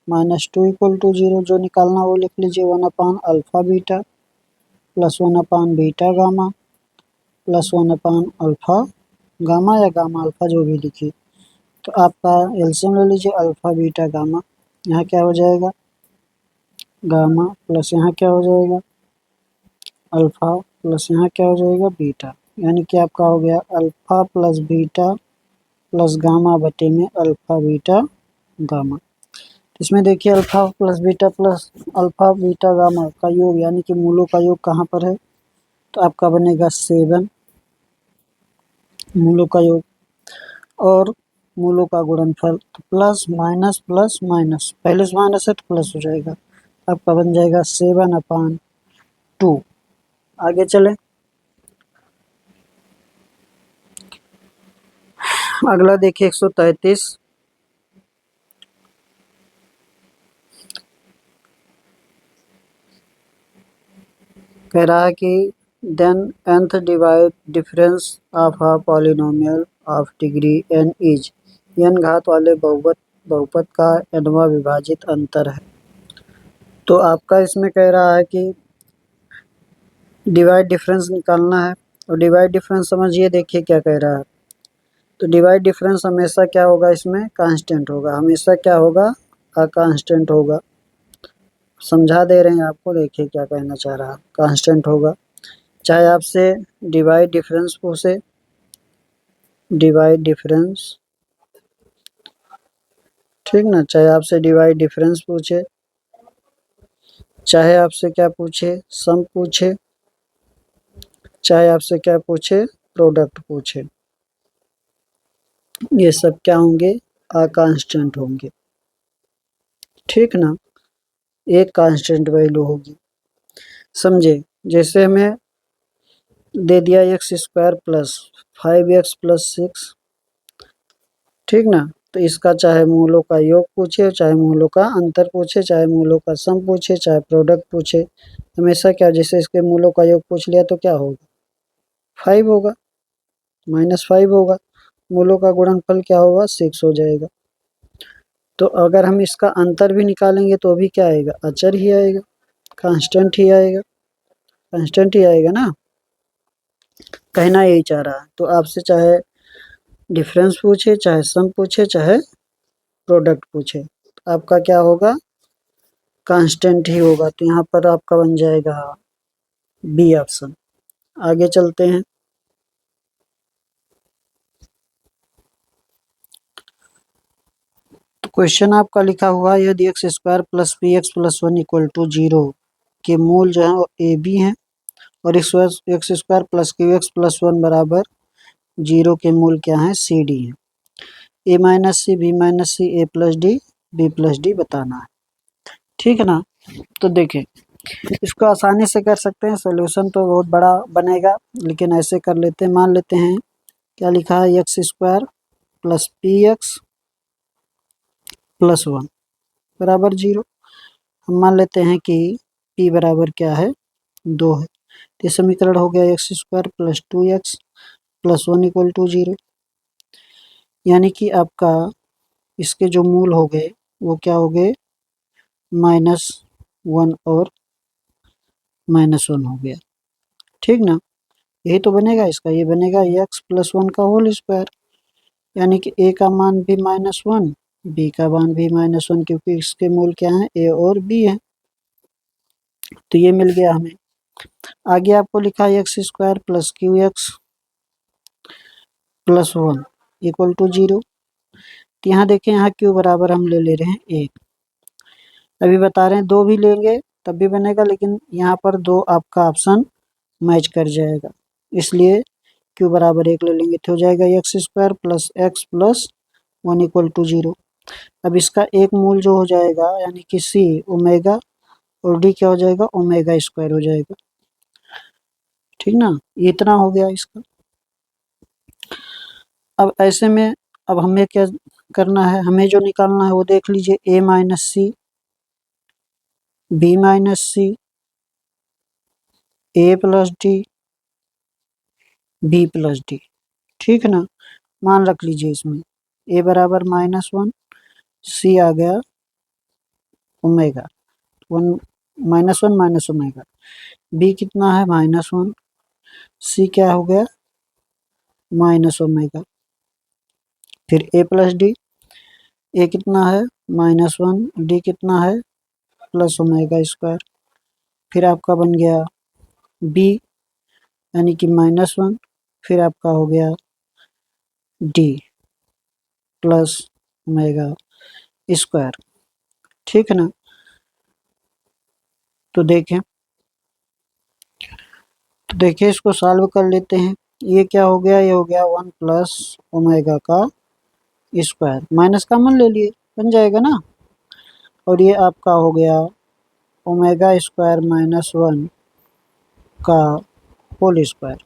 minus 2 equal to 0, जो निकालना वो लिख लीजिए 1 upon alpha beta plus 1 upon beta gamma plus 1 upon alpha gamma या गामा अल्फा, जो भी लिखिए। तो आपका एलसीएम ले लीजिए, अल्फा बीटा गामा, यहाँ क्या हो जाएगा, गामा प्लस यहाँ क्या हो जाएगा, अल्फा प्लस यहाँ क्या हो जाएगा, बीटा, यानी कि आपका हो गया alpha plus beta plus gamma बटे में अल्फा बीटा गामा। इसमें देखिए alpha plus beta plus alpha beta gamma का योग, यानी कि मूलों का योग कहाँ पर है, तो आपका बनेगा 7 मूलों का योग, और मूलों का गुणनफल, तो प्लस माइनस, पहले से माइनस है तो प्लस हो जाएगा, आपका बन जाएगा 7/2। आगे चले, अगला देखिए 133। कह रहा है कि then nth divide difference of a polynomial of degree n is n घात वाले बहुपद का nवां विभाजित अंतर है। तो आपका इसमें कह रहा है कि डिवाइड डिफरेंस निकालना है, और डिवाइड डिफरेंस समझिए, देखिए क्या कह रहा है। तो डिवाइड डिफरेंस हमेशा क्या होगा, इसमें कांस्टेंट होगा, हमेशा क्या होगा, कांस्टेंट होगा। समझा दे रहे हैं आपको, देखिए क्या कहना चाह रहा है, कांस्टेंट होगा। चाहे आपसे डिवाइड डिफरेंस पूछे, डिवाइड डिफरेंस, ठीक ना, चाहे आपसे डिवाइड डिफरेंस पूछे, चाहे आपसे क्या पूछे, सम पूछे, चाहे आपसे क्या पूछे, प्रोडक्ट पूछे, ये सब क्या होंगे, कांस्टेंट होंगे, ठीक ना, एक कांस्टेंट वैल्यू होगी। समझे, जैसे हमें दे दिया x² प्लस 5x+6, ठीक ना, तो इसका चाहे मूलों का योग पूछे, चाहे मूलों का अंतर पूछे, चाहे मूलों का सम पूछे, चाहे प्रोडक्ट पूछे, हमेशा क्या, जैसे इसके मूलों का योग पूछ लिया तो क्या होगा, 5 होगा, -5 होगा, मूलों का गुणनफल क्या होगा, 6 हो जाएगा। तो अगर हम इसका अंतर भी निकालेंगे तो भी क्या आएगा, अचर ही आएगा, कांस्टेंट ही आएगा, कांस्टेंट ही आएगा ना, कहना यही चाह रहा है। तो आपसे चाहे डिफरेंस पूछे, चाहे सम पूछे, चाहे प्रोडक्ट पूछे, तो आपका क्या होगा, कांस्टेंट ही होगा। तो यहाँ पर आपका बन जाएगा बी ऑप्शन। आगे चलते हैं, तो क्वेश्चन आपका लिखा हुआ है, यदि x² plus px+1 equal to 0 के मूल जो है ए बी हैं, और x² प्लस qx+1 बराबर 0 के मूल क्या हैं, सी डी हैं, a minus C, B minus C, A plus D, B plus D बताना है, ठीक है ना। तो देखें, इसको आसानी से कर सकते हैं, सोल्यूशन तो बहुत बड़ा बनेगा, लेकिन ऐसे कर लेते हैं, मान लेते हैं क्या लिखा है, x² प्लस px+1 बराबर 0। हम मान लेते हैं कि p बराबर क्या है, 2 है, तो समीकरण हो गया x² plus 2x+1 equal to 0, यानी कि आपका इसके जो मूल हो गए वो क्या हो गए, -1 और -1 हो गया, ठीक ना। यही तो बनेगा इसका, ये बनेगा x+1 का होल स्क्वायर, यानी कि a का मान भी -1, b का मान भी -1, क्योंकि इसके मूल क्या हैं, a और b है। तो ये मिल गया हमें। आगे आपको लिखा है x² plus qx+1 equal to 0। तो यहाँ देखें, यहाँ q बराबर हम ले रहे हैं 1, अभी बता रहे हैं 2 भी लेंगे तब भी बनेगा, लेकिन यहाँ पर 2 आपका ऑप्शन मैच कर जाएगा, इसलिए q बराबर 1 ले लेंगे, तो हो जाएगा x² plus x+1 equal to 0। अब इसका एक मूल जो हो जाएगा, यानी कि c ओमेगा, और d क्या हो जाएगा, ओमेगा² हो जाएगा, ठीक ना, ये इतना हो गया इसका। अब ऐसे में अब हमें क्या करना है, हमें जो निकालना है वो देख लीजिए, a minus C, b minus C, a plus D, b plus D, ठीक है ना। मान रख लीजिए इसमें a बराबर -1, c आ गया ओमेगा, 1 -1 माइनस ओमेगा, b कितना है -1, c क्या हो गया माइनस ओमेगा, फिर a प्लस डी, a कितना है -1, d कितना है प्लस ओमेगा², फिर आपका बन गया b यानी कि -1, फिर आपका हो गया d प्लस ओमेगा², ठीक है ना। तो देखिए इसको सॉल्व कर लेते हैं, ये क्या हो गया, ये हो गया 1 प्लस ओमेगा का स्क्वायर, माइनस कॉमन ले लिए, बन जाएगा ना। और ये आपका हो गया ओमेगा स्क्वायर माइनस 1 का होल स्क्वायर।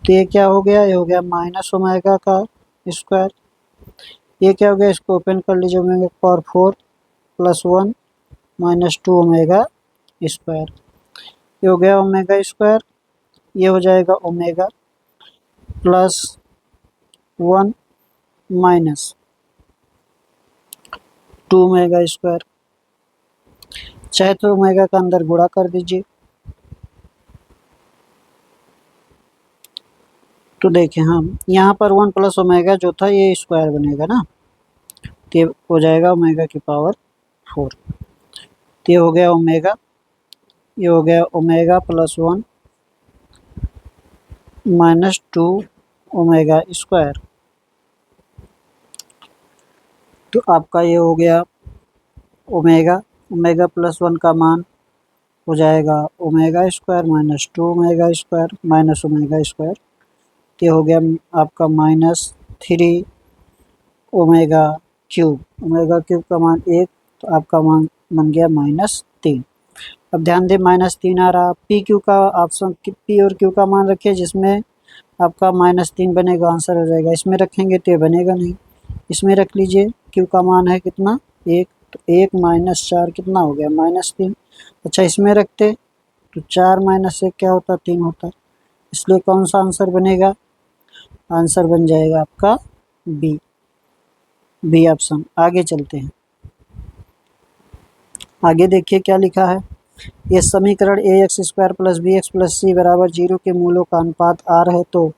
तो ये क्या हो गया, ये हो गया माइनस ओमेगा का स्क्वायर। ये क्या हो गया, इसको ओपन कर लीजिए, omega power 4 plus 1 minus 2 omega square. ये हो गया ओमेगा स्क्वायर, ये हो जाएगा omega plus 1 minus 2 omega square. चाहे तो ओमेगा का अंदर गुणा कर दीजिए। तो देखें हम यहाँ पर 1 प्लस ओमेगा जो था ये स्क्वायर बनेगा ना, तो ये हो जाएगा ओमेगा की पावर 4। तो ये हो गया ओमेगा, ये हो गया omega plus 1 minus 2 omega square. तो आपका ये हो गया ओमेगा, ओमेगा प्लस 1 का मान हो जाएगा omega square minus 2 omega square minus omega square. ये हो गया आपका minus 3 omega cube, omega cube का मान 1, तो आपका मान बन गया -3। अब ध्यान दें -3 आ रहा, पी क्यू का ऑप्शन, पी और क्यू का मान रखिए जिसमें आपका -3 बनेगा, आंसर हो जाएगा। इसमें रखेंगे तो ये बनेगा नहीं, इसमें रख लीजिए। क्यू का मान है कितना, 1, तो 1 माइनस 4 कितना हो गया, -3। अच्छा इसमें रखते तो 4 माइनस 1 क्या होता, 3 होता। इसलिए कौन सा आंसर बनेगा, आंसर बन जाएगा आपका बी, बी ऑप्शन। आगे चलते हैं, आगे देखिए क्या लिखा है। ये समीकरण A x square plus B x plus C बराबर 0 के मूलों का अनुपात आर है, तो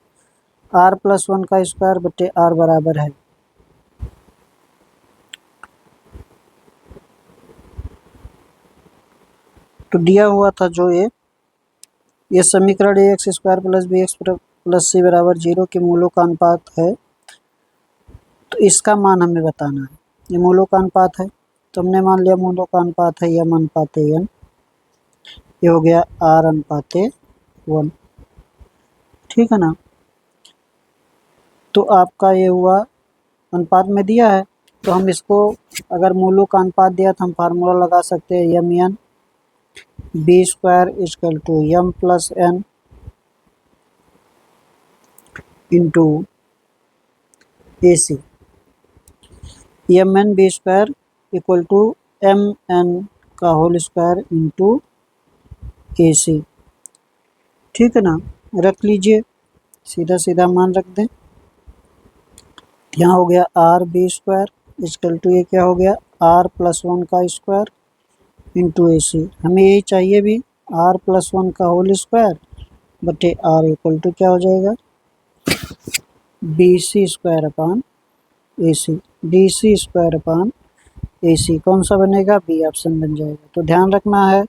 आर प्लस 1 का स्क्वायर बटे आर बराबर है। तो दिया हुआ था जो ये समीकरण A x square plus B x plus C बराबर 0 के मूलों का अनुपात है, तो इसका मान हमें बताना है। ये मूलों का अनुपात है, तो हमने मान लिया मूलों का अनुपात है यम अनुपाते एन, ये हो गया आर अनुपाते 1, ठीक है ना। तो आपका ये हुआ अनुपात में दिया है, तो हम इसको अगर मूलों का अनुपात दिया तो हम फार्मूला लगा सकते हैं M N B square equal to M plus N into A C, M N B square equal to M N का whole square into A C, ठीक है ना। रख लीजिए, सीधा सीधा मान रख दें। यहाँ हो गया R B square equal to ये क्या हो गया, आर प्लस 1 का स्क्वायर इंटू ए सी। हमें यही चाहिए भी, आर प्लस 1 का होल स्क्वायर बटे आर इक्वल टू क्या हो जाएगा, बी सी स्क्वायर अपान ए सी, डी सी स्क्वायर अपान ए सी। कौन सा बनेगा, बी ऑप्शन बन जाएगा। तो ध्यान रखना है,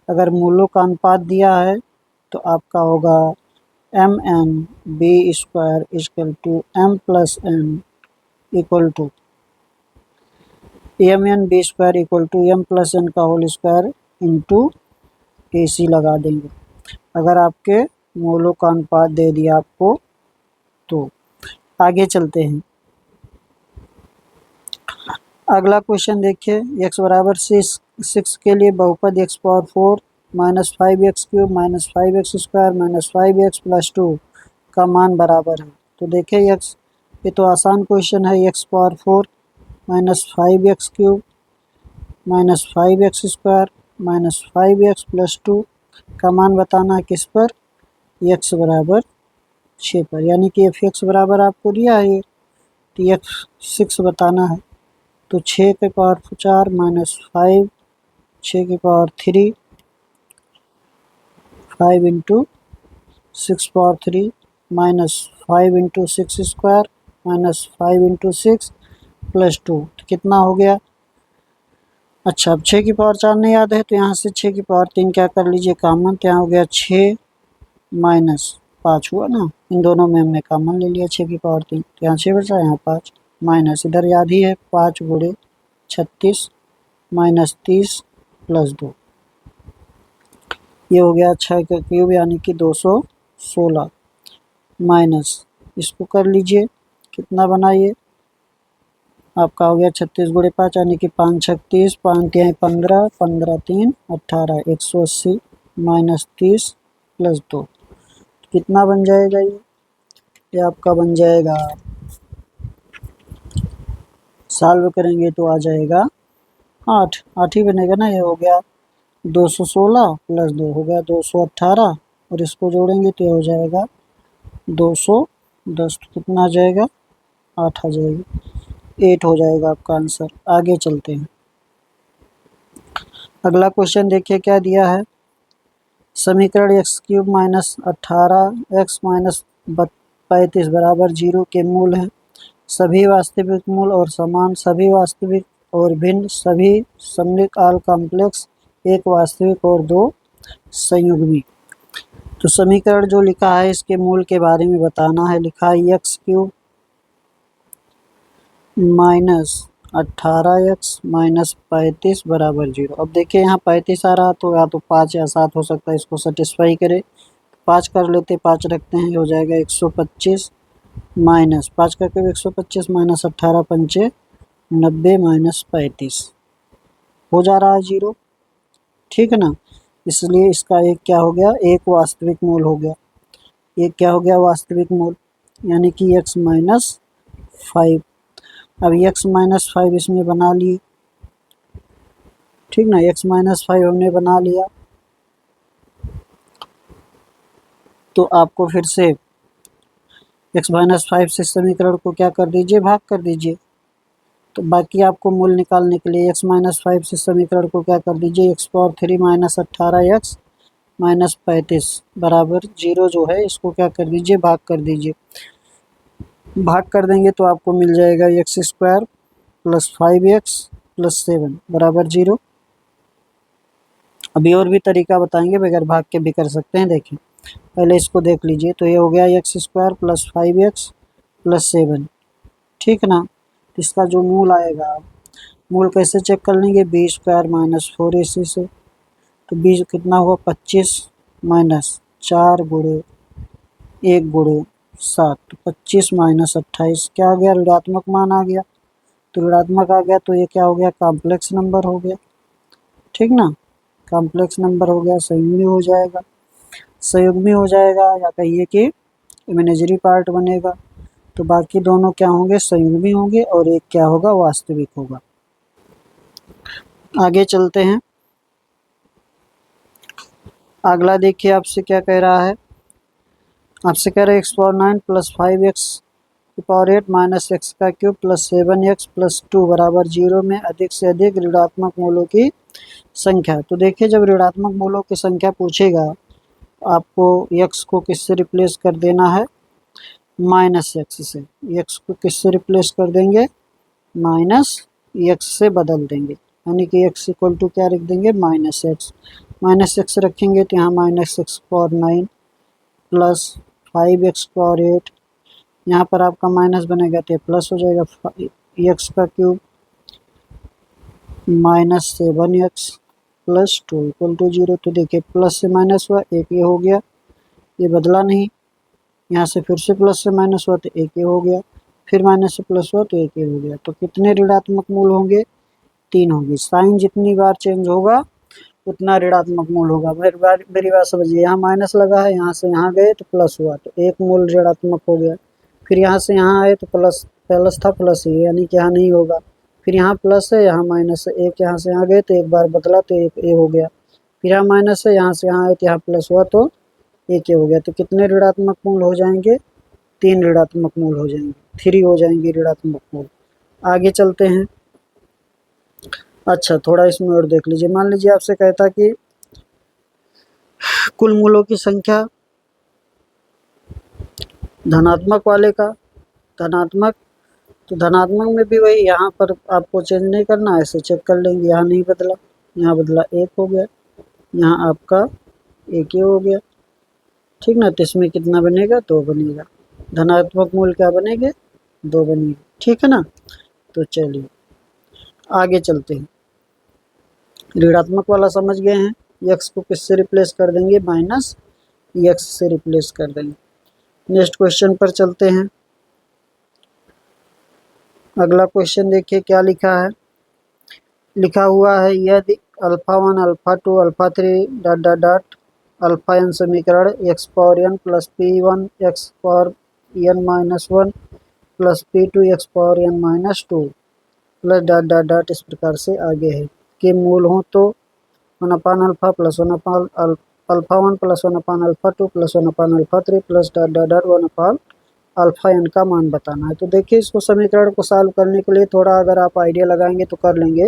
अगर मूलों का अनुपात दिया है तो आपका होगा M N B square equal to M plus N equal to M N B square equal to M plus N का whole square into A C लगा देंगे, अगर आपके मूलों का अनुपात दे दिया आपको तो। आगे चलते हैं, अगला क्वेश्चन देखिए। x बराबर 6 के लिए बहुपद x power 4 minus 5x cube minus 5x square minus 5x plus 2 का मान बराबर है। तो देखिए x, ये तो आसान क्वेश्चन है, x power 4 minus 5x cube minus 5x square minus 5x plus 2 का मान बताना है किस पर, x बराबर 6 पर, यानी कि f(x) बराबर आपको दिया है, तो x 6 बताना है। तो 6 के पावर 4 माइनस 5, 6 के power 3, 5 into 6 power 3 minus 5 into 6 square minus 5 into 6 plus 2, तो कितना हो गया। अच्छा अब 6 की पावर 4 नहीं याद है, तो यहाँ से 6 की पावर 3 क्या कर लीजिए कॉमन, तो यहाँ हो गया 6 माइनस 5 हुआ ना, इन दोनों में हमने कॉमन ले लिया 6 की पावर 3, तो यहाँ 6 बचा, यहाँ 5 माइनस, इधर याद ही है 5 गुणे 36 माइनस 30 प्लस 2, ये हो गया 6 का क्यूब यानी कि 216 माइनस, इसको कर लीजिए कितना बना ये आपका हो गया 36 गुणे 5 यानी कि 5 36, 5 तिहाई 15, 15 3 18, 180 माइनस 30 प्लस 2, कितना बन जाएगा ये आपका बन जाएगा, सॉल्व करेंगे तो आ जाएगा 8 8 ही बनेगा ना। ये हो गया 216 प्लस 2 हो गया 218 और इसको जोड़ेंगे तो ये हो जाएगा 210, तो कितना आ जाएगा 8 आ जाएगी, 8 हो जाएगा आपका आंसर। आगे चलते हैं, अगला क्वेश्चन देखिए क्या दिया है। समीकरण x³ माइनस 18 x माइनस 35 बराबर 0 के मूल हैं सभी वास्तविक मूल और समान, सभी वास्तविक और भिन्न, सभी सममित आल कॉम्प्लेक्स, एक वास्तविक और दो संयुग्मी। तो समीकरण जो लिखा है इसके मूल के बारे में बताना है। लिखा है x³ माइनस 18x माइनस 35 बराबर 0। अब देखिए यहाँ 35 आ रहा तो या तो 5 या 7 हो सकता है, इसको सेटिस्फाई करे। 5 कर लेते, 5 रखते हैं, हो जाएगा 125 माइनस 5 करके 125 माइनस 18 पंचे 90 माइनस 35 हो जा रहा है 0, ठीक है ना। इसलिए इसका एक क्या हो गया, एक वास्तविक मूल हो गया। एक क्या हो गया, वास्तविक मूल, यानी कि x माइनस 5। अब x माइनस 5 इसमें बना लिए, ठीक ना, x माइनस 5 हमने बना लिया। तो आपको फिर से x माइनस 5 से समीकरण को क्या कर दीजिए, भाग कर दीजिए। तो बाकी आपको मूल निकालने के लिए x माइनस 5 से समीकरण को क्या कर दीजिए, x power 3 minus 18x minus 35 बराबर 0 जो है इसको क्या कर दीजिए, भाग कर दीजिए। भाग कर देंगे तो आपको मिल जाएगा x² प्लस 5x प्लस 7 बराबर 0। अभी और भी तरीका बताएंगे, बगैर भाग के भी कर सकते हैं। देखें पहले इसको देख लीजिए, तो ये हो गया x² प्लस 5x प्लस 7, ठीक है ना। इसका जो मूल आएगा, मूल कैसे चेक कर लेंगे, b² माइनस 4ac से। तो b कितना हुआ 25 माइनस 4 गुणे 1 गुणे 7, तो 25 माइनस 28 क्या आ गया, ऋणात्मक मान आ गया। तो ऋणात्मक आ गया तो ये क्या हो गया, कॉम्प्लेक्स नंबर हो गया, ठीक ना। कॉम्प्लेक्स नंबर हो गया, संयुग्मी हो जाएगा, संयुग्मी हो जाएगा, या कहिए कि इमेजिनरी पार्ट बनेगा। तो बाकी दोनों क्या होंगे, संयुग्मी होंगे और एक क्या होगा, वास्तविक होगा। आगे चलते हैं, अगला देखिए आपसे क्या कह रहा है। आपसे कह रहा है x⁴ plus 5x⁴ minus x³ plus 7x plus 2 बराबर 0 में अधिक से अधिक ऋणात्मक मूलों की संख्या। तो देखिए जब ऋणात्मक मूलों की संख्या पूछेगा, आपको x को किससे रिप्लेस कर देना है, माइनस x से। x को किससे रिप्लेस कर देंगे, माइनस x से बदल देंगे, यानी कि x इक्वल टू क्या रख देंगे, माइनस x। माइनस x रखेंगे तो यहाँ माइनस x⁴ प्लस 5x⁴, यहाँ पर आपका माइनस बनेगा तो प्लस हो जाएगा, x³ minus 7x plus 2 equal to 0। तो देखिए प्लस से माइनस हुआ, एक ये हो गया, ये बदला नहीं। यहाँ से फिर से प्लस से माइनस हुआ तो एक ये हो गया, फिर माइनस से प्लस हुआ तो एक ये हो गया। तो कितने ऋणात्मक मूल होंगे, 3 होंगे। साइन जितनी बार चेंज होगा उतना ऋणात्मक मूल होगा। मेरी बात समझिए, यहाँ माइनस लगा है, यहाँ से यहाँ गए तो प्लस हुआ तो एक मूल ऋणात्मक हो गया। फिर यहाँ से यहाँ आए तो प्लस, प्लस था प्लस ही, यानी कि यहाँ नहीं होगा। फिर यहाँ प्लस है, यहाँ माइनस है, एक यहाँ से यहाँ गए तो एक बार बदला तो एक ए हो गया। फिर यहाँ माइनस है, यहाँ से यहाँ आए तो यहाँ प्लस हुआ तो एक ए हो गया। तो कितने ऋणात्मक मूल हो जाएंगे, 3 ऋणात्मक मूल हो जाएंगे, 3 हो जाएंगे ऋणात्मक मूल। आगे चलते हैं। अच्छा थोड़ा इसमें और देख लीजिए, मान लीजिए आपसे कहता कि कुल मूलों की संख्या धनात्मक वाले का, धनात्मक, तो धनात्मक में भी वही, यहाँ पर आपको चेंज नहीं करना, ऐसे चेक कर लेंगे। यहाँ नहीं बदला, यहाँ बदला 1 हो गया, यहाँ आपका 1 हो गया, ठीक ना। तो इसमें कितना बनेगा, 2 बनेगा। धनात्मक मूल क्या बनेंगे, 2 बनेंगे, ठीक है ना। तो चलिए आगे चलते हैं। ऋणात्मक वाला समझ गए हैं, x को किससे रिप्लेस कर देंगे, माइनस x से रिप्लेस कर देंगे। नेक्स्ट क्वेश्चन पर चलते हैं। अगला क्वेश्चन देखिए क्या लिखा है। लिखा हुआ है यदि alpha 1 alpha 2 alpha 3 dot dot dot alpha n समीकरण x power n plus p1 x power n minus 1 plus p2 x power n minus 2 plus dot dot dot इस प्रकार से आगे है के मूल हों तो 1 alpha plus 1 alpha 1 plus 1 alpha 2 plus 1 alpha 3 plus dot dot dot 1 alpha n का मान बताना है। तो देखिए इसको समीकरण को सॉल्व करने के लिए थोड़ा अगर आप आइडिया लगाएंगे तो कर लेंगे।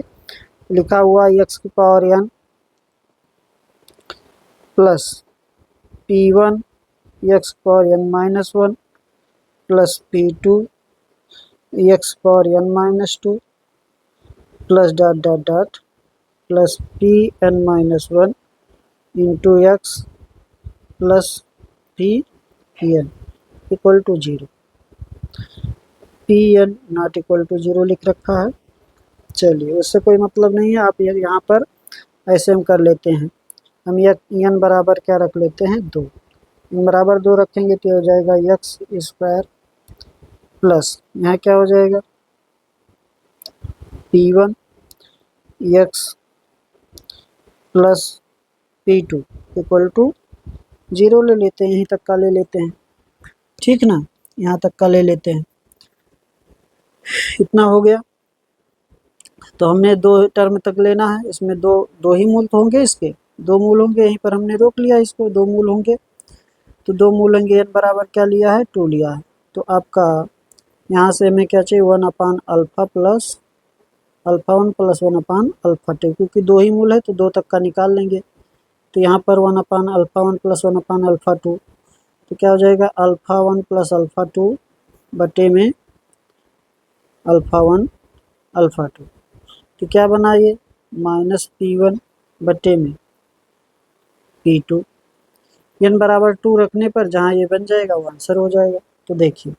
लिखा हुआ x की power n plus p1 x power n minus 1 plus p2 x power n minus 2 plus dot dot dot plus P N minus 1 into X plus P N equal to 0। P N not equal to 0 लिख रखा है। चलिए उससे कोई मतलब नहीं है, आप यहाँ पर ऐसे हम कर लेते हैं। हम एन बराबर क्या रख लेते हैं 2। एन बराबर 2 रखेंगे तो हो जाएगा एक्स स्क्वायर प्लस यहाँ क्या हो जाएगा p1 x plus p2 equal to 0 ले लेते हैं, यहीं तक का ले लेते हैं, ठीक ना, यहाँ तक का ले लेते हैं। इतना हो गया। तो हमने 2 टर्म तक लेना है, इसमें दो ही मूल तो होंगे, इसके 2 मूल होंगे, यहीं पर हमने रोक लिया इसको, 2 मूल होंगे। तो 2 मूल होंगे, n बराबर क्या लिया है 2 लिया है। तो आपका यहाँ से हमें क्या चाहिए 1 alpha plus alpha 1 plus 1 alpha 2, क्योंकि 2 ही मूल है तो 2 तक का निकाल लेंगे। तो यहाँ पर 1 अल्फा 1 प्लस 1 अल्फा 2, तो क्या हो जाएगा अल्फा 1 प्लस अल्फा 2 बटे में अल्फा 1 अल्फा 2। तो क्या बना ये माइनस p1 बटे में p2। n बराबर 2 रखने पर जहाँ ये बन जाएगा वो आंसर हो जाएगा। तो देखिए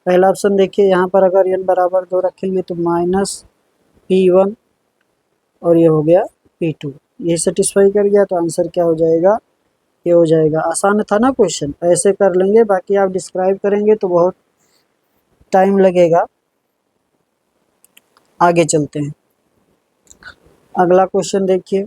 पहला ऑप्शन देखिए, यहाँ पर अगर n बराबर 2 रखेंगे तो माइनस p1 और ये हो गया p2, ये सेटिस्फाई कर गया। तो आंसर क्या हो जाएगा, ये हो जाएगा। आसान था ना क्वेश्चन, ऐसे कर लेंगे, बाकी आप डिस्क्राइब करेंगे तो बहुत टाइम लगेगा। आगे चलते हैं, अगला क्वेश्चन देखिए।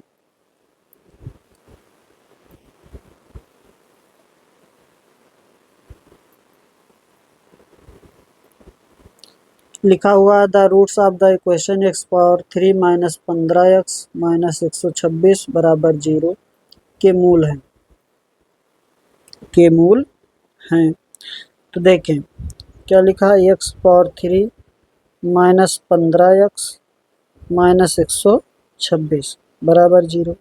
लिखा हुआ the roots of the equation x power 3 minus 15x minus 126 बराबर 0 के मूल हैं, के मूल हैं। तो देखें क्या लिखा है x power 3 minus 15x minus 126 बराबर 0।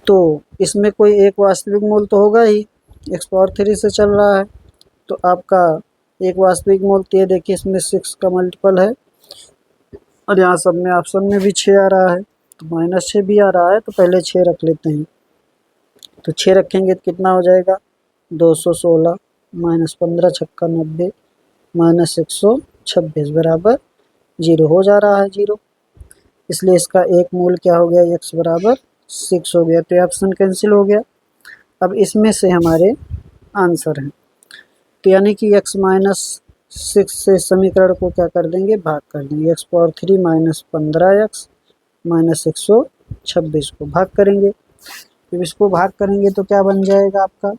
तो इसमें कोई एक वास्तविक मूल तो होगा ही, x पावर 3 से चल रहा है। तो आपका एक वास्तविक मूल तो ये देखिए इसमें 6 का मल्टीपल है और यहाँ सब में ऑप्शन में भी 6 आ रहा है, तो माइनस 6 भी आ रहा है। तो पहले 6 रख लेते हैं। तो 6 रखेंगे तो कितना हो जाएगा 216 माइनस 15 छक्का 90 माइनस 126 बराबर 0 हो जा रहा है 0। इसलिए इसका एक मूल क्या हो गया x बराबर 6 हो गया। तो ऑप्शन कैंसिल हो गया। अब इसमें से हमारे आंसर हैं, तो यानी कि x माइनस 6 से समीकरण को क्या कर देंगे भाग कर देंगे। x power 3 minus 15x minus 126 को भाग करेंगे। जब इसको भाग करेंगे तो क्या बन जाएगा आपका,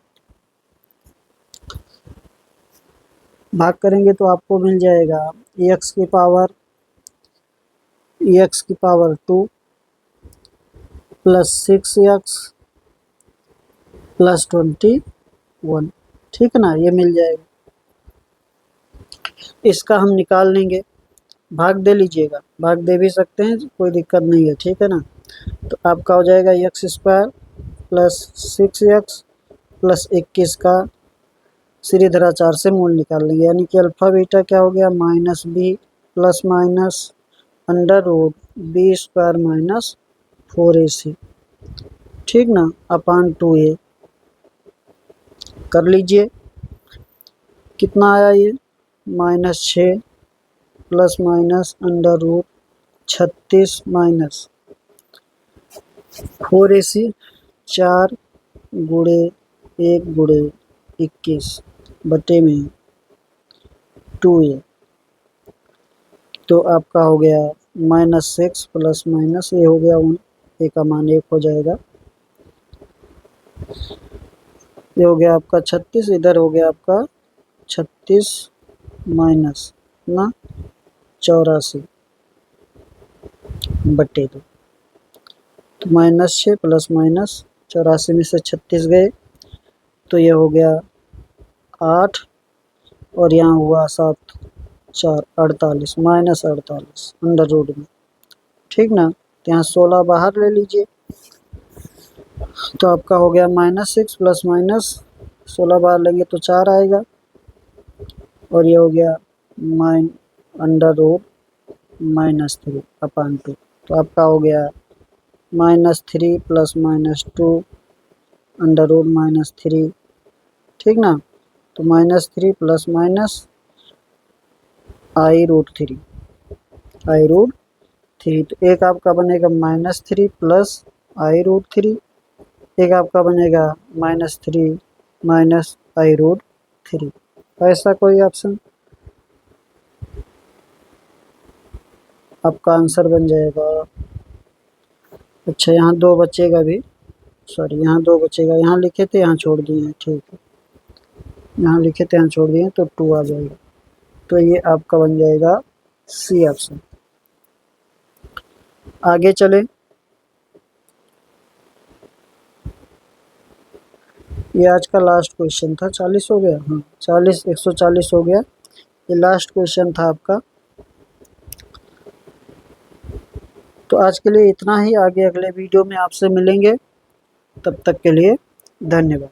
भाग करेंगे तो आपको मिल जाएगा एक्स की पावर 2 प्लस 6x प्लस 21, ठीक ना, ये मिल जाएगा। इसका हम निकाल लेंगे, भाग दे लीजिएगा, भाग दे भी सकते हैं, कोई दिक्कत नहीं है, ठीक है ना। तो आपका हो जाएगा x square plus 6x plus 21 का श्रीधराचार से मूल निकाल लेंगे, यानी कि अल्फा बीटा क्या हो गया minus B plus minus under root B square minus 4ac, ठीक ना, अपान 2a कर लीजिए। कितना आया ये minus 6 plus minus under root 36 minus 4ac 4 गुणे 1 गुणे 21 बटे में 2a तो आपका हो गया -6 प्लस माइनस ये हो गया 1, ए का मान 1 हो जाएगा। ये हो गया आपका 36, इधर हो गया आपका 36 माइनस ना 84 बटे 2। तो -6 प्लस माइनस 84 में से 36 गए तो ये हो गया 8 और यहाँ हुआ 7 4 48 -48 अंडर रूट में, ठीक ना। तो यहाँ 16 बाहर ले लीजिए तो आपका हो गया -6 प्लस माइनस 16 बाहर लेंगे तो 4 आएगा और ये हो गया अंडर रूट -3 अपान 2। तो आपका हो गया -3 प्लस -2 अंडर रूट -3, ठीक ना। तो -3 प्लस माइनस i√3 तो एक आपका बनेगा -3 प्लस i√3, एक आपका बनेगा -3 माइनस i√3। ऐसा कोई ऑप्शन आपका आंसर बन जाएगा। अच्छा यहाँ 2 बचेगा भी, सॉरी यहाँ 2 बचेगा, यहाँ लिखे थे यहाँ छोड़ दिए हैं, ठीक है यहाँ लिखे थे यहाँ छोड़ दिए तो 2 आ जाएगा। तो ये आपका बन जाएगा सी ऑप्शन। आगे चले, ये आज का लास्ट क्वेश्चन था। 40 हो गया, हाँ 40 140 हो गया। ये लास्ट क्वेश्चन था आपका। तो आज के लिए इतना ही, आगे अगले वीडियो में आपसे मिलेंगे, तब तक के लिए धन्यवाद।